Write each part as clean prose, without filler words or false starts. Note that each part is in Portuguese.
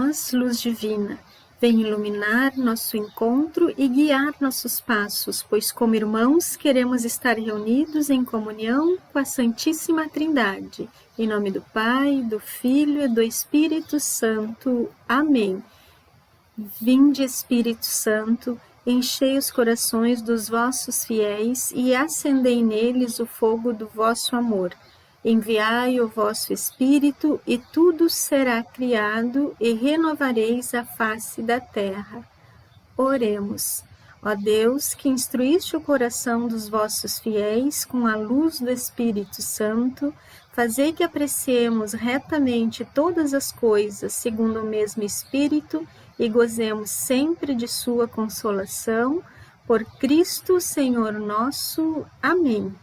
vós, luz divina, vem iluminar nosso encontro e guiar nossos passos, pois como irmãos queremos estar reunidos em comunhão com a Santíssima Trindade. Em nome do Pai, do Filho e do Espírito Santo. Amém. Vinde, Espírito Santo, enchei os corações dos vossos fiéis e acendei neles o fogo do vosso amor. Enviai o vosso Espírito, e tudo será criado, e renovareis a face da terra. Oremos. Ó Deus, que instruíste o coração dos vossos fiéis com a luz do Espírito Santo, fazei que apreciemos retamente todas as coisas segundo o mesmo Espírito e gozemos sempre de sua consolação. Por Cristo, Senhor nosso. Amém.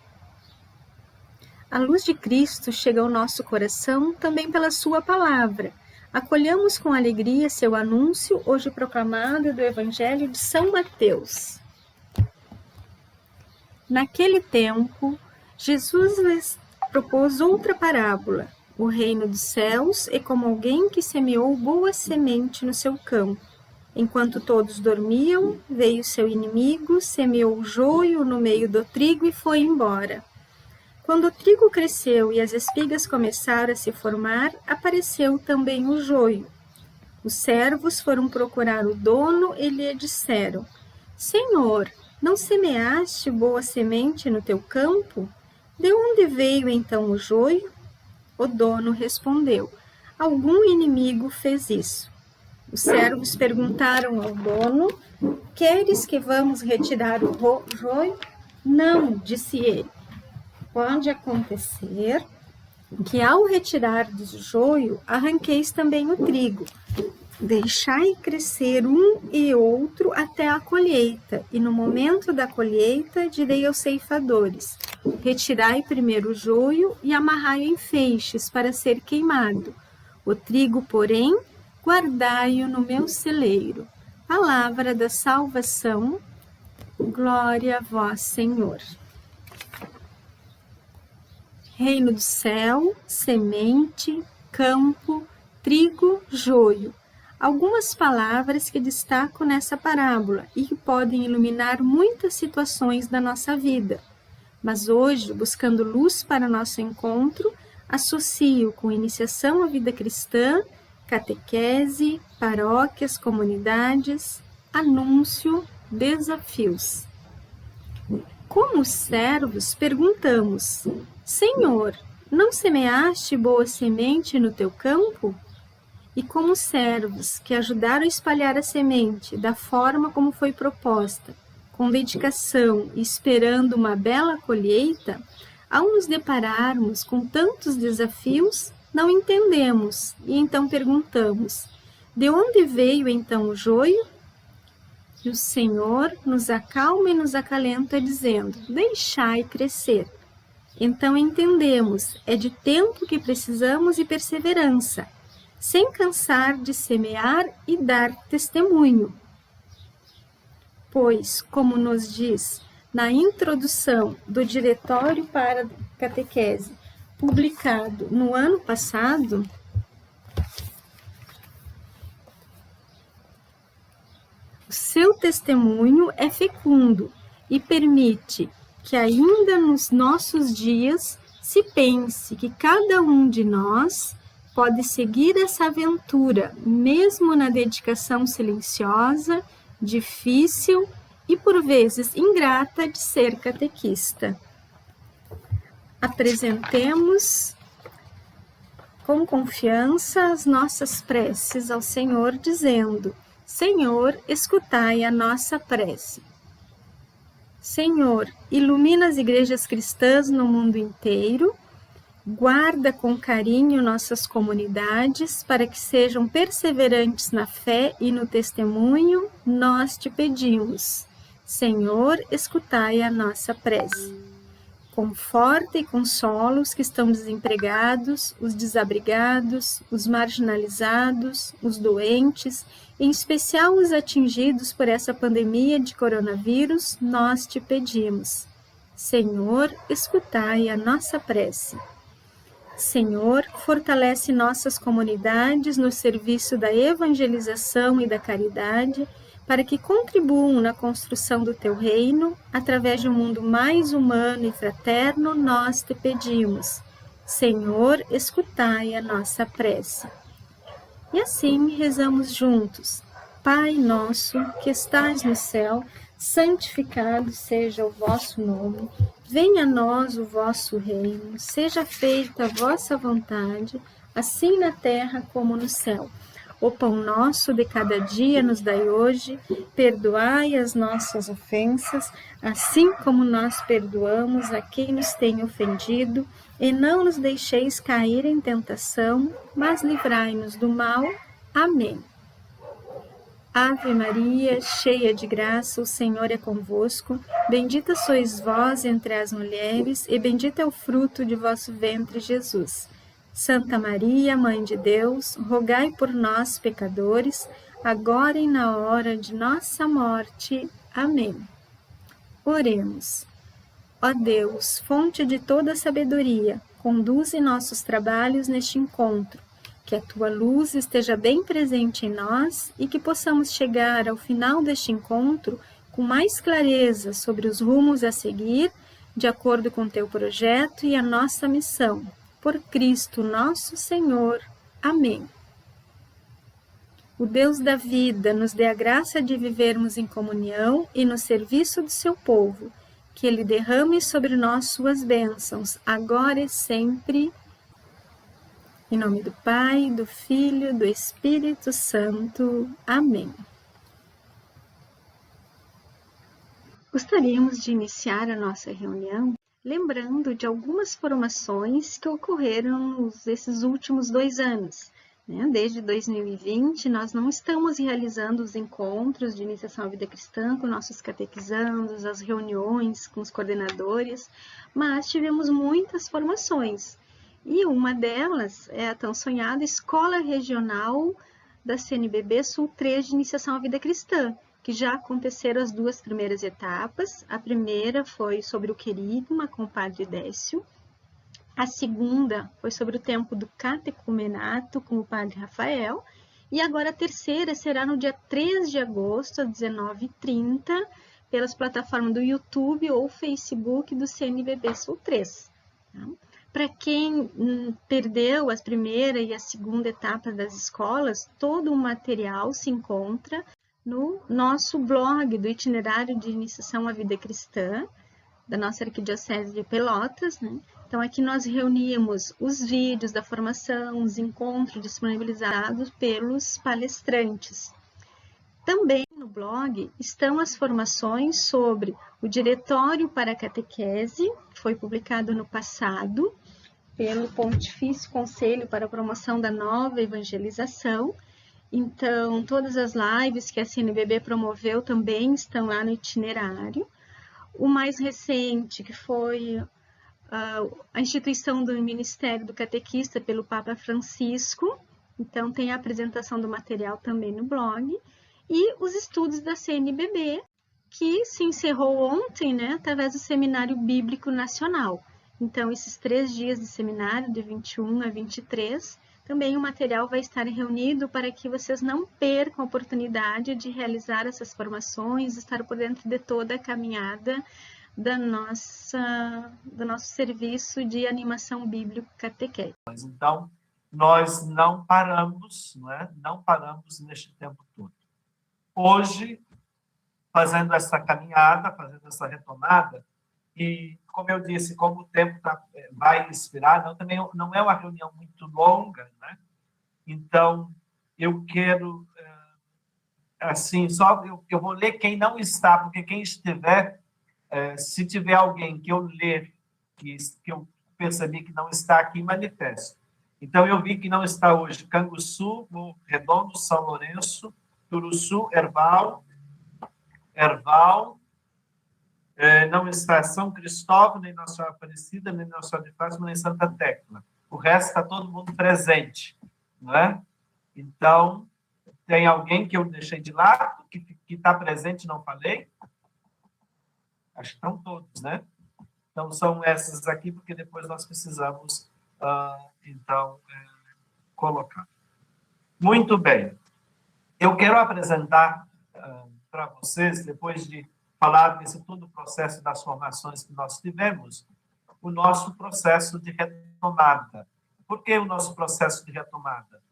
A luz de Cristo chega ao nosso coração também pela sua palavra. Acolhamos com alegria seu anúncio, hoje proclamado do Evangelho de São Mateus. Naquele tempo, Jesus lhes propôs outra parábola. O reino dos céus é como alguém que semeou boa semente no seu campo. Enquanto todos dormiam, veio seu inimigo, semeou o joio no meio do trigo e foi embora. Quando o trigo cresceu e as espigas começaram a se formar, apareceu também o joio. Os servos foram procurar o dono e lhe disseram: Senhor, não semeaste boa semente no teu campo? De onde veio então o joio? O dono respondeu: Algum inimigo fez isso. Os servos perguntaram ao dono: Queres que vamos retirar o joio? Não, disse ele. Pode acontecer que ao retirar do joio, arranqueis também o trigo. Deixai crescer um e outro até a colheita, e no momento da colheita direi aos ceifadores: retirai primeiro o joio e amarrai-o em feixes para ser queimado. O trigo, porém, guardai-o no meu celeiro. Palavra da salvação. Glória a vós, Senhor. Reino do céu, semente, campo, trigo, joio. Algumas palavras que destaco nessa parábola e que podem iluminar muitas situações da nossa vida. Mas hoje, buscando luz para nosso encontro, associo com iniciação à vida cristã, catequese, paróquias, comunidades, anúncio, desafios. Como servos, perguntamos: Senhor, não semeaste boa semente no teu campo? E como servos que ajudaram a espalhar a semente da forma como foi proposta, com dedicação e esperando uma bela colheita, ao nos depararmos com tantos desafios, não entendemos e então perguntamos: de onde veio então o joio? E o Senhor nos acalma e nos acalenta dizendo: deixai crescer. Então entendemos, é de tempo que precisamos e perseverança, sem cansar de semear e dar testemunho. Pois, como nos diz na introdução do Diretório para a Catequese, publicado no ano passado, o seu testemunho é fecundo e permite que ainda nos nossos dias se pense que cada um de nós pode seguir essa aventura, mesmo na dedicação silenciosa, difícil e por vezes ingrata de ser catequista. Apresentemos com confiança as nossas preces ao Senhor, dizendo: Senhor, escutai a nossa prece. Senhor, ilumina as igrejas cristãs no mundo inteiro, guarda com carinho nossas comunidades para que sejam perseverantes na fé e no testemunho, nós te pedimos. Senhor, escutai a nossa prece. Conforta e consola os que estão desempregados, os desabrigados, os marginalizados, os doentes, em especial os atingidos por essa pandemia de coronavírus, nós te pedimos. Senhor, escutai a nossa prece. Senhor, fortalece nossas comunidades no serviço da evangelização e da caridade, para que contribuam na construção do teu reino, através de um mundo mais humano e fraterno, nós te pedimos. Senhor, escutai a nossa prece. E assim rezamos juntos. Pai nosso, que estais no céu, santificado seja o vosso nome. Venha a nós o vosso reino. Seja feita a vossa vontade, assim na terra como no céu. O pão nosso de cada dia nos dai hoje. Perdoai as nossas ofensas, assim como nós perdoamos a quem nos tem ofendido. E não nos deixeis cair em tentação, mas livrai-nos do mal. Amém. Ave Maria, cheia de graça, o Senhor é convosco. Bendita sois vós entre as mulheres, e bendito é o fruto de vosso ventre, Jesus. Santa Maria, Mãe de Deus, rogai por nós, pecadores, agora e na hora de nossa morte. Amém. Oremos. Ó Deus, fonte de toda sabedoria, conduze nossos trabalhos neste encontro, que a tua luz esteja bem presente em nós e que possamos chegar ao final deste encontro com mais clareza sobre os rumos a seguir, de acordo com teu projeto e a nossa missão. Por Cristo nosso Senhor. Amém. O Deus da vida nos dê a graça de vivermos em comunhão e no serviço do seu povo, que Ele derrame sobre nós suas bênçãos, agora e sempre. Em nome do Pai, do Filho, do Espírito Santo. Amém. Gostaríamos de iniciar a nossa reunião lembrando de algumas formações que ocorreram nesses últimos 2 anos. Desde 2020, nós não estamos realizando os encontros de iniciação à vida cristã com nossos catequizandos, as reuniões com os coordenadores, mas tivemos muitas formações. E uma delas é a tão sonhada Escola Regional da CNBB Sul 3 de Iniciação à Vida Cristã, que já aconteceram as 2 primeiras etapas. A primeira foi sobre o querigma com o Padre Décio. A segunda foi sobre o tempo do catecumenato com o Padre Rafael. E agora a terceira será no dia 3 de agosto, às 19h30, pelas plataformas do YouTube ou Facebook do CNBB Sul 3. Para quem perdeu a primeira e a segunda etapa das escolas, todo o material se encontra no nosso blog do Itinerário de Iniciação à Vida Cristã, da nossa Arquidiocese de Pelotas. Então, aqui nós reunimos os vídeos da formação, os encontros disponibilizados pelos palestrantes. Também no blog estão as formações sobre o Diretório para a Catequese, que foi publicado ano passado pelo Pontifício Conselho para a Promoção da Nova Evangelização. Então, todas as lives que a CNBB promoveu também estão lá no itinerário. O mais recente, que foi a instituição do Ministério do Catequista pelo Papa Francisco. Então, tem a apresentação do material também no blog. E os estudos da CNBB, que se encerrou ontem, através do Seminário Bíblico Nacional. Então, esses 3 dias de seminário, de 21 a 23, também o material vai estar reunido para que vocês não percam a oportunidade de realizar essas formações, estar por dentro de toda a caminhada do nosso serviço de animação bíblica catequética. Então, nós não paramos, não paramos neste tempo todo. Hoje, fazendo essa caminhada, fazendo essa retomada, e, como eu disse, como o tempo vai expirar, também não é uma reunião muito longa, Então, eu quero, assim, eu vou ler quem não está, porque quem estiver, se tiver alguém que eu ler, que eu percebi que não está aqui, manifesto. Então, eu vi que não está hoje Canguçu, Redondo, São Lourenço, Turuçu, Erval, não está São Cristóvão, nem Nossa Senhora Aparecida, nem Nossa Senhora de Fátima, nem Santa Tecla. O resto está todo mundo presente, Então, tem alguém que eu deixei de lado, que está presente, não falei? Acho que estão todos, Então, são essas aqui, porque depois nós precisamos então, colocar. Muito bem. Eu quero apresentar para vocês, depois de falar desse todo o processo das formações que nós tivemos, o nosso processo de retomada. Por que o nosso processo de retomada?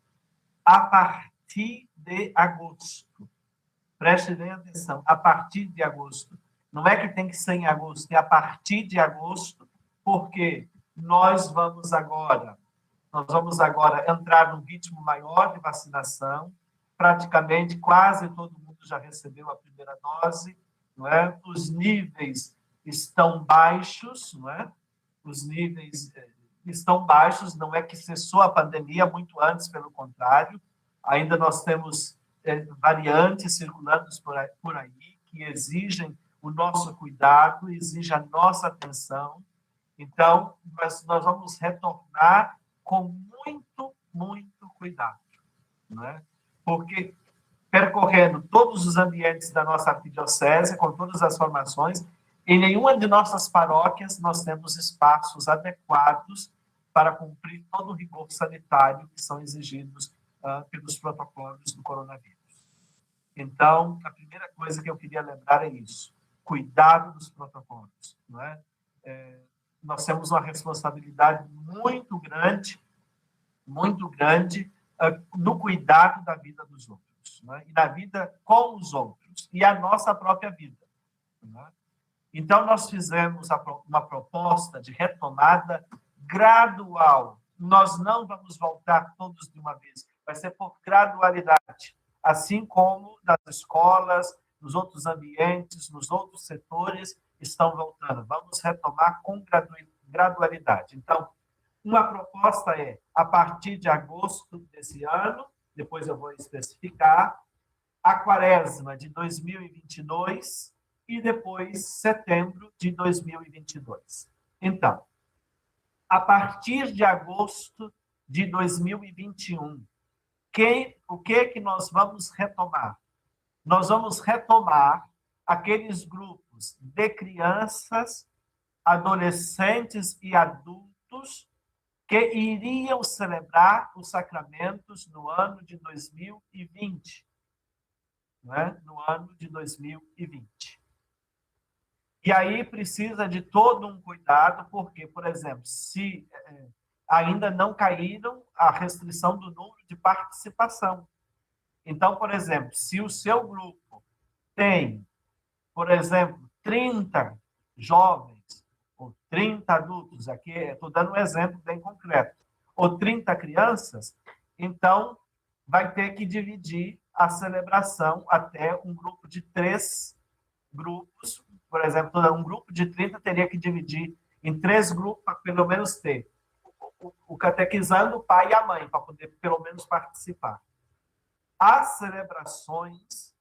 A partir de agosto. Prestem bem atenção, a partir de agosto. Não é que tem que ser em agosto, é a partir de agosto, porque nós vamos agora entrar num ritmo maior de vacinação. Praticamente quase todo mundo já recebeu a primeira dose, não é? Os níveis estão baixos, não é? Os níveis estão baixos, não é que cessou a pandemia, muito antes, pelo contrário. Ainda nós temos variantes circulando por aí que exigem o nosso cuidado, exigem a nossa atenção. Então, nós vamos retornar com muito, muito cuidado, não é? Porque percorrendo todos os ambientes da nossa arquidiocese, com todas as formações, em nenhuma de nossas paróquias nós temos espaços adequados para cumprir todo o rigor sanitário que são exigidos pelos protocolos do coronavírus. Então, a primeira coisa que eu queria lembrar é isso: cuidado dos protocolos, não é? Nós temos uma responsabilidade muito grande no cuidado da vida dos outros, né? E da vida com os outros, e a nossa própria vida, né? Então, nós fizemos uma proposta de retomada gradual. Nós não vamos voltar todos de uma vez, vai ser por gradualidade, assim como nas escolas, nos outros ambientes, nos outros setores estão voltando. Vamos retomar com gradualidade. Então, uma proposta é, a partir de agosto desse ano, depois eu vou especificar, a quaresma de 2022 e depois setembro de 2022. Então, a partir de agosto de 2021, o que nós vamos retomar? Nós vamos retomar aqueles grupos de crianças, adolescentes e adultos que iriam celebrar os sacramentos no ano de 2020. Não é? No ano de 2020. E aí precisa de todo um cuidado, porque, por exemplo, se ainda não caíram a restrição do número de participação. Então, por exemplo, se o seu grupo tem, por exemplo, 30 jovens, ou 30 adultos, aqui estou dando um exemplo bem concreto, ou 30 crianças, então vai ter que dividir a celebração até um grupo de 3 grupos. Por exemplo, um grupo de 30 teria que dividir em 3 grupos para pelo menos ter o catequizando, o pai e a mãe, para poder pelo menos participar. As celebrações,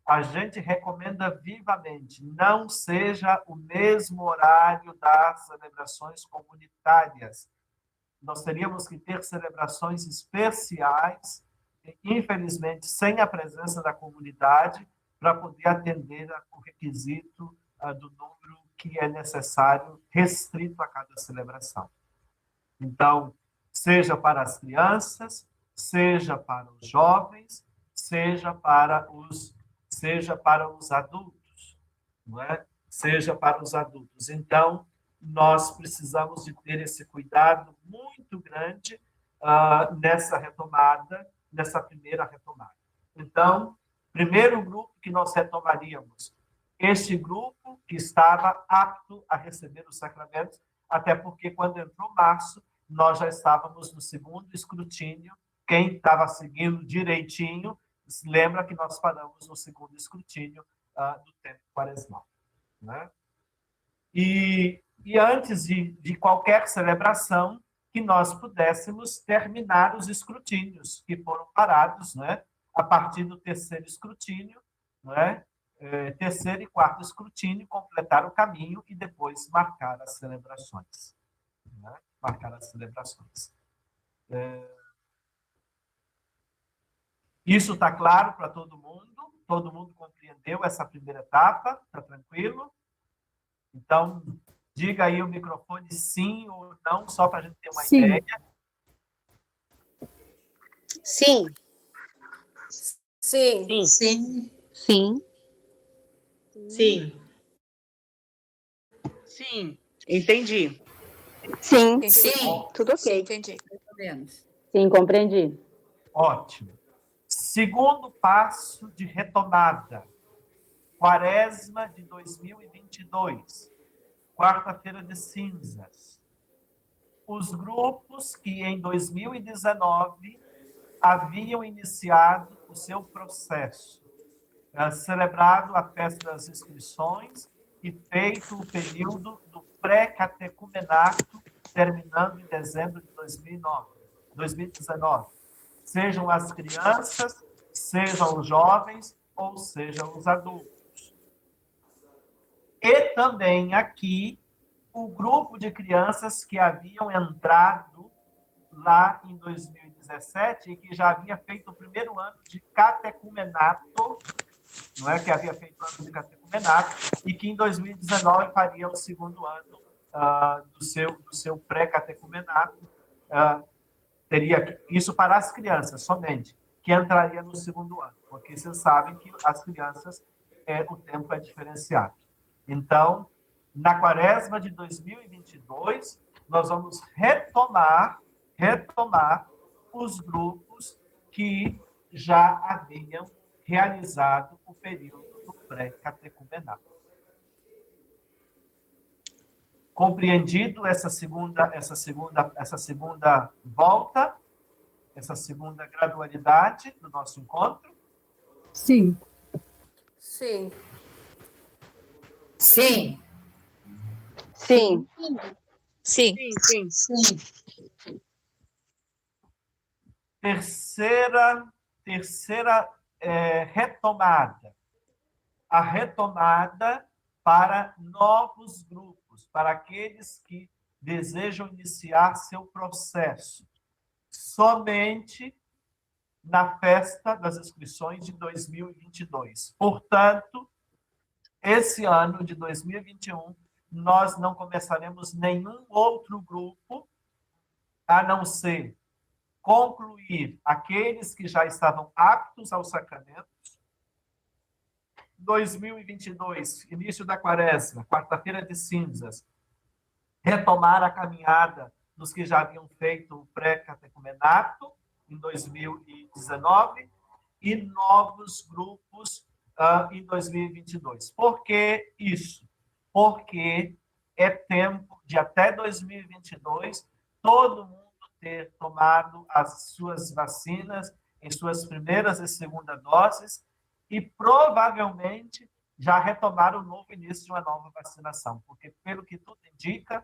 a gente recomenda vivamente, não seja o mesmo horário das celebrações comunitárias. Nós teríamos que ter celebrações especiais, infelizmente, sem a presença da comunidade, para poder atender o requisito do número que é necessário, restrito a cada celebração. Então, seja para as crianças, seja para os jovens, seja para os adultos, não é? Seja para os adultos. Então, nós precisamos de ter esse cuidado muito grande nessa retomada, nessa primeira retomada. Então, primeiro grupo que nós retomaríamos, este grupo que estava apto a receber os sacramentos, até porque quando entrou março, nós já estávamos no segundo escrutínio. Quem estava seguindo direitinho, se lembra que nós paramos no segundo escrutínio do tempo quaresmal, né? E antes de qualquer celebração, que nós pudéssemos terminar os escrutínios que foram parados, né? A partir do terceiro escrutínio, né? Terceiro e quarto escrutínio, completar o caminho e depois marcar as celebrações. Né? Marcar as celebrações. Isso está claro para todo mundo compreendeu essa primeira etapa, está tranquilo? Então, Diga aí o microfone sim ou não, só para a gente ter uma Sim. ideia. Sim. Sim. Sim. Sim. Sim. Sim. Entendi. Sim. Sim. Tudo Sim, ok. entendi. Mais ou menos. Sim, compreendi. Ótimo. Segundo passo de retomada. Quaresma de 2022. Quarta-feira de cinzas. Os grupos que em 2019 haviam iniciado o seu processo, celebrado a festa das inscrições e feito o período do pré-catecumenato, terminando em dezembro de 2019. Sejam as crianças, sejam os jovens, ou sejam os adultos. E também aqui o grupo de crianças que haviam entrado lá em 2017 e que já havia feito o primeiro ano de catecumenato, não é, que havia feito o ano de catecumenato, e que em 2019 faria o segundo ano do seu pré-catecumenato. Teria isso para as crianças somente, que entraria no segundo ano, porque vocês sabem que as crianças, o tempo é diferenciado. Então, na quaresma de 2022, nós vamos retomar os grupos que já haviam realizado o período do pré-catecumenato. Compreendido essa segunda volta, essa segunda gradualidade do nosso encontro? Sim. Sim. Sim. Sim, Sim. sim. Sim. Terceira retomada. A retomada para novos grupos, para aqueles que desejam iniciar seu processo. Somente na festa das inscrições de 2022. Portanto, esse ano de 2021, nós não começaremos nenhum outro grupo, a não ser concluir aqueles que já estavam aptos ao sacramento. 2022, início da quaresma, quarta-feira de cinzas, retomar a caminhada dos que já haviam feito o pré-catecumenato em 2019 e novos grupos em 2022. Por que isso? Porque é tempo de até 2022 todo mundo ter tomado as suas vacinas em suas primeiras e segundas doses e provavelmente já retomar o novo início de uma nova vacinação, porque pelo que tudo indica,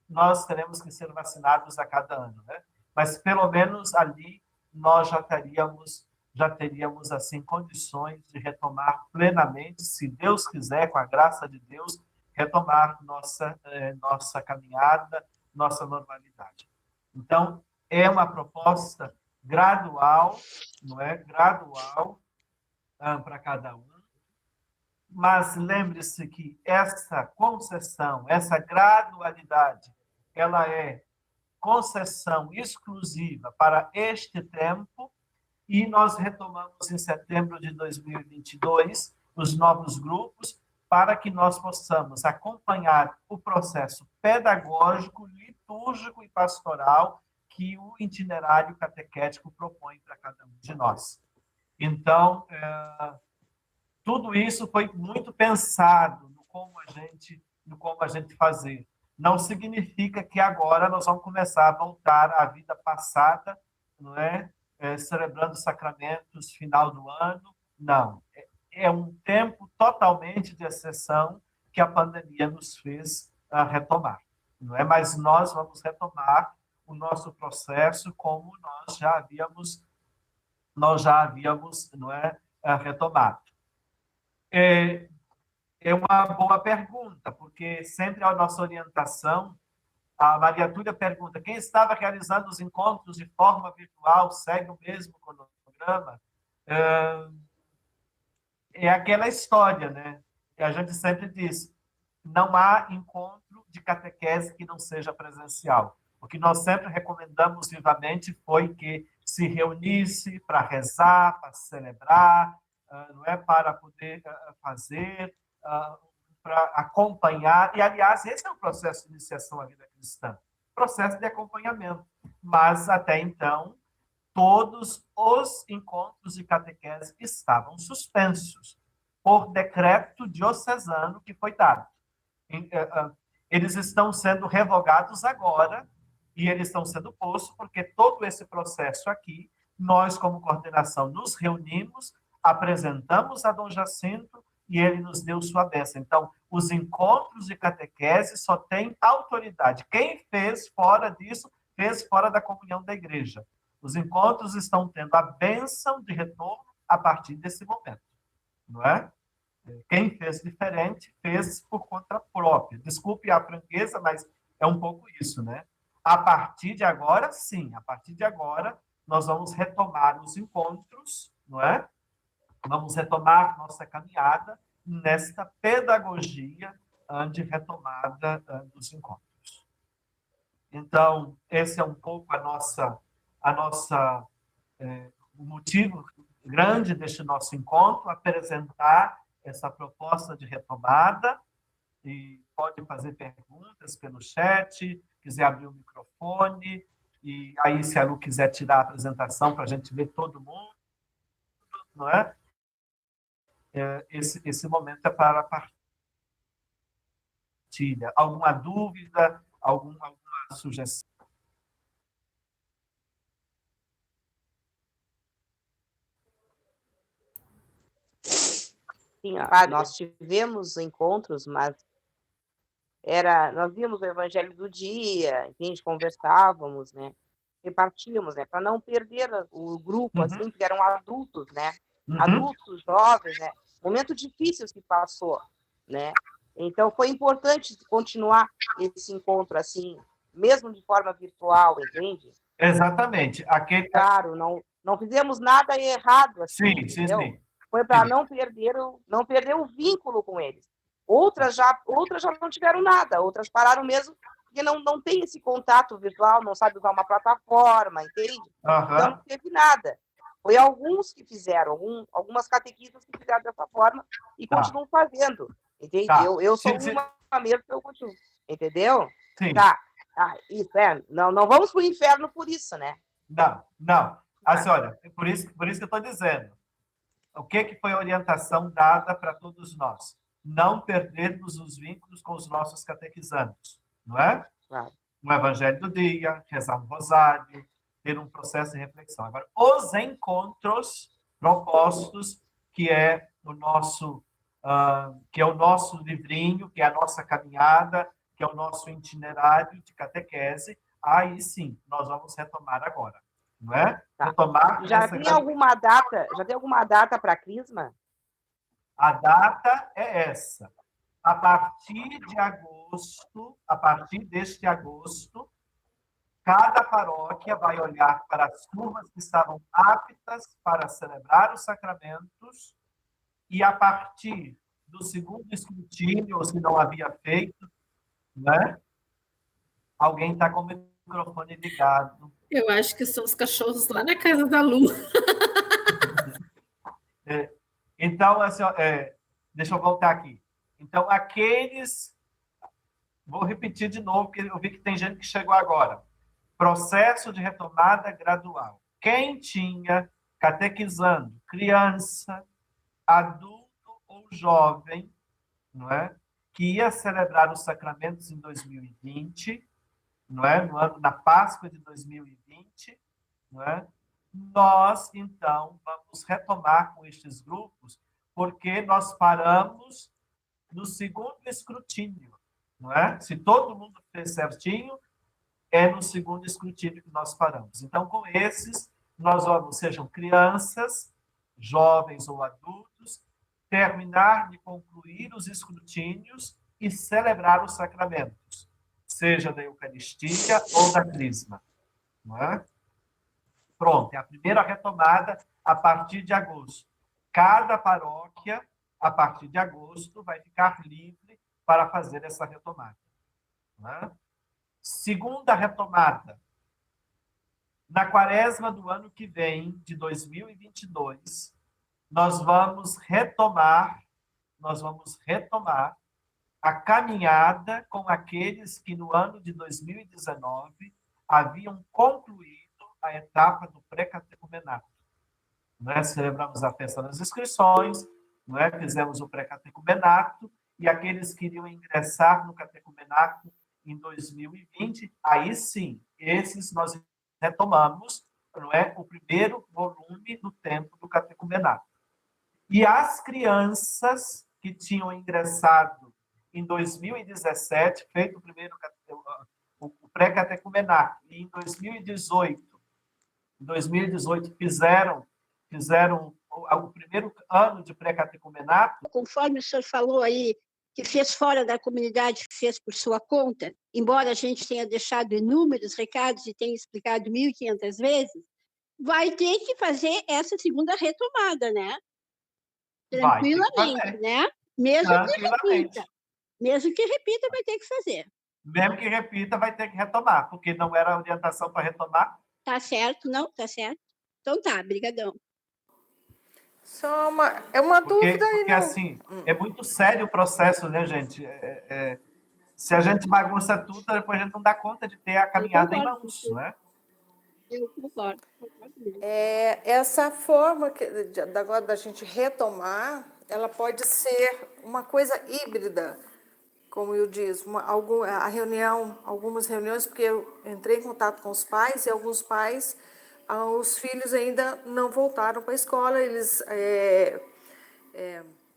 nós teremos que ser vacinados a cada ano, né? Mas pelo menos ali nós já teríamos assim condições de retomar plenamente, se Deus quiser, com a graça de Deus, retomar nossa caminhada, nossa normalidade. Então, é uma proposta gradual, não é? Gradual para cada um. Mas lembre-se que essa concessão, essa gradualidade, ela é concessão exclusiva para este tempo e nós retomamos em setembro de 2022 os novos grupos para que nós possamos acompanhar o processo pedagógico, litúrgico e pastoral que o itinerário catequético propõe para cada um de nós. Então, tudo isso foi muito pensado no como a gente fazer. Não significa que agora nós vamos começar a voltar à vida passada, não é? Celebrando sacramentos final do ano. Não. É um tempo totalmente de exceção que a pandemia nos fez retomar. Não é? Mas nós vamos retomar o nosso processo como nós já havíamos não é, retomado. É uma boa pergunta, porque sempre a nossa orientação, a Maria Túlia pergunta, quem estava realizando os encontros de forma virtual segue o mesmo cronograma? É aquela história, né? Que a gente sempre diz, não há encontro de catequese que não seja presencial. O que nós sempre recomendamos vivamente foi que se reunisse para rezar, para celebrar, não é, para poder fazer, para acompanhar. E, aliás, esse é o processo de iniciação à vida cristã, processo de acompanhamento. Mas, até então, todos os encontros de catequese estavam suspensos por decreto diocesano que foi dado. Eles estão sendo revogados agora e eles estão sendo postos porque todo esse processo aqui, nós, como coordenação, nos reunimos, apresentamos a Dom Jacinto e ele nos deu sua bênção. Então, os encontros de catequese só têm autoridade. Quem fez fora disso, fez fora da comunhão da igreja. Os encontros estão tendo a bênção de retorno a partir desse momento, não é? Quem fez diferente, fez por conta própria. Desculpe a franqueza, mas é um pouco isso, né? A partir de agora, sim, a partir de agora, nós vamos retomar os encontros, não é? Vamos retomar nossa caminhada nesta pedagogia de retomada dos encontros. Então, esse é um pouco o motivo grande deste nosso encontro, apresentar essa proposta de retomada, e pode fazer perguntas pelo chat, quiser abrir o microfone, e aí, se a Lu quiser tirar a apresentação para a gente ver todo mundo, não é? Esse momento é para a partilha. Alguma dúvida, alguma sugestão? Sim, nós tivemos encontros, mas nós víamos o evangelho do dia, entende? Conversávamos, né? Repartíamos, né? Para não perder o grupo, assim, porque eram adultos, né? Adultos, jovens, né? Momento difícil que passou, né? Então, foi importante continuar esse encontro, assim, mesmo de forma virtual, entende? Exatamente. Claro, não fizemos nada errado, assim, entendeu? Sim. Foi para não perder o vínculo com eles. Outras já não tiveram nada, outras pararam mesmo, porque não tem esse contato virtual, não sabe usar uma plataforma, entende? Então, não teve nada. Foi alguns que fizeram, algumas catequistas que fizeram dessa forma e continuam fazendo, entende? Eu sou uma mesmo que eu continuo, entendeu? Sim. Tá. Isso, não vamos para o inferno por isso, né? Não. Assim, olha, por isso que eu estou dizendo. O que foi a orientação dada para todos nós? Não perdermos os vínculos com os nossos catequizandos, não é? Claro. No Evangelho do dia, rezar um rosário, ter um processo de reflexão. Agora, os encontros propostos, que é o nosso livrinho, que é a nossa caminhada, que é o nosso itinerário de catequese, aí sim, nós vamos retomar agora, não é? Tá. Retomar. Já tem alguma data para a Crisma? A data é essa. A partir deste agosto, cada paróquia vai olhar para as turmas que estavam aptas para celebrar os sacramentos e, a partir do segundo escrutínio, ou se não havia feito, né? Alguém está com o microfone ligado. Eu acho que são os cachorros lá na casa da Lu. Então, assim, deixa eu voltar aqui. Então, vou repetir de novo, porque eu vi que tem gente que chegou agora. Processo de retomada gradual. Quem tinha catequizando criança, adulto ou jovem, não é? Que ia celebrar os sacramentos em 2020, não é? Na Páscoa de 2020, não é? Nós, então, vamos retomar com estes grupos, porque nós paramos no segundo escrutínio, não é? Se todo mundo fez certinho, é no segundo escrutínio que nós paramos. Então, com esses, nós vamos, sejam crianças, jovens ou adultos, terminar de concluir os escrutínios e celebrar os sacramentos, seja da Eucaristia ou da Crisma, não é? Pronto, é a primeira retomada a partir de agosto. Cada paróquia, a partir de agosto, vai ficar livre para fazer essa retomada. Né? Segunda retomada. Na quaresma do ano que vem, de 2022, nós vamos retomar a caminhada com aqueles que no ano de 2019 haviam concluído a etapa do pré-catecumenato. Né? Celebramos a festa das inscrições, né? Fizemos o pré-catecumenato, e aqueles que iriam ingressar no catecumenato em 2020, aí sim, esses nós retomamos, não é, o primeiro volume do tempo do catecumenato. E as crianças que tinham ingressado em 2017, feito o pré-catecumenato, e em 2018 fizeram o primeiro ano de pré-catecumenato. Conforme o senhor falou aí, que fez fora da comunidade, que fez por sua conta, embora a gente tenha deixado inúmeros recados e tenha explicado 1.500 vezes, vai ter que fazer essa segunda retomada, né? Tranquilamente, né? Mesmo que repita, vai ter que fazer. Mesmo que repita, vai ter que retomar, porque não era a orientação para retomar. Tá certo, não? Tá certo. Então tá, brigadão. Só uma dúvida aí, porque assim, é muito sério o processo, né, gente? Se a gente bagunça tudo, depois a gente não dá conta de ter a caminhada em mãos, né? Eu concordo mesmo. Essa forma agora da gente retomar, ela pode ser uma coisa híbrida, como eu disse, algumas reuniões, porque eu entrei em contato com os pais, e alguns pais, os filhos ainda não voltaram para a escola, eles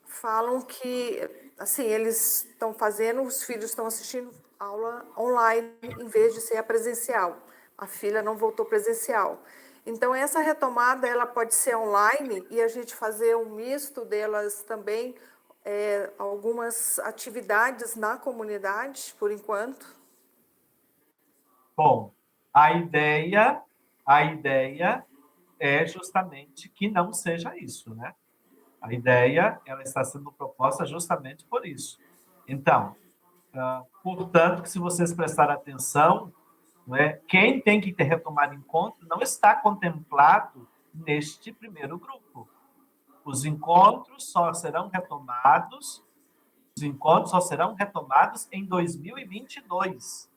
falam que, assim, eles estão fazendo, os filhos estão assistindo aula online, em vez de ser a presencial. A filha não voltou presencial. Então, essa retomada, ela pode ser online, e a gente fazer um misto delas também, algumas atividades na comunidade, por enquanto. Bom, a ideia é justamente que não seja isso, né? A ideia, ela está sendo proposta justamente por isso. Então, portanto, se vocês prestarem atenção, né, quem tem que ter retomado encontro não está contemplado neste primeiro grupo. Os encontros só serão retomados em 2022.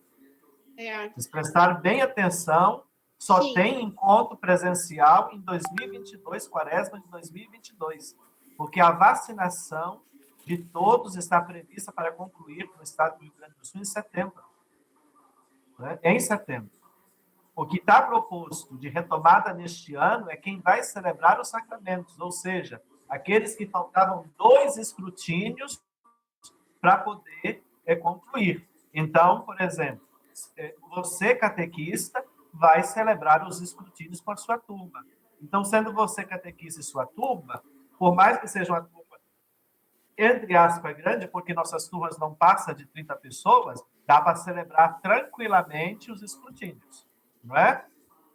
Vocês prestaram bem atenção, só Sim. tem encontro presencial em 2022, quaresma de 2022, porque a vacinação de todos está prevista para concluir no estado do Rio Grande do Sul em setembro. Né? Em setembro. O que está proposto de retomada neste ano é quem vai celebrar os sacramentos, ou seja, aqueles que faltavam 2 escrutínios para poder concluir. Então, por exemplo, você, catequista, vai celebrar os escrutínios com a sua turma. Então, sendo você catequista e sua turma, por mais que seja uma turma, entre aspas, grande, porque nossas turmas não passam de 30 pessoas, dá para celebrar tranquilamente os escrutínios, não é?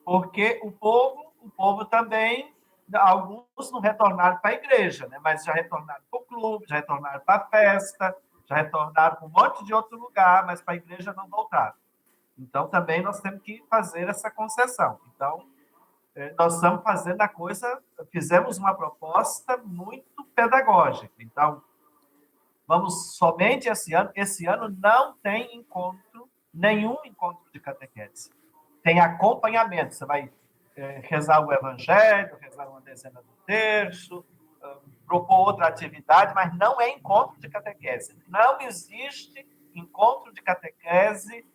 Porque o povo também, alguns não retornaram para a igreja, né? Mas já retornaram para o clube, já retornaram para a festa, já retornaram para um monte de outro lugar, mas para a igreja não voltaram. Então, também nós temos que fazer essa concessão. Então, nós estamos fazendo a coisa, fizemos uma proposta muito pedagógica. Então, vamos somente esse ano não tem nenhum encontro de catequese. Tem acompanhamento, você vai rezar o evangelho, rezar uma dezena do terço, propor outra atividade, mas não é encontro de catequese. Não existe encontro de catequese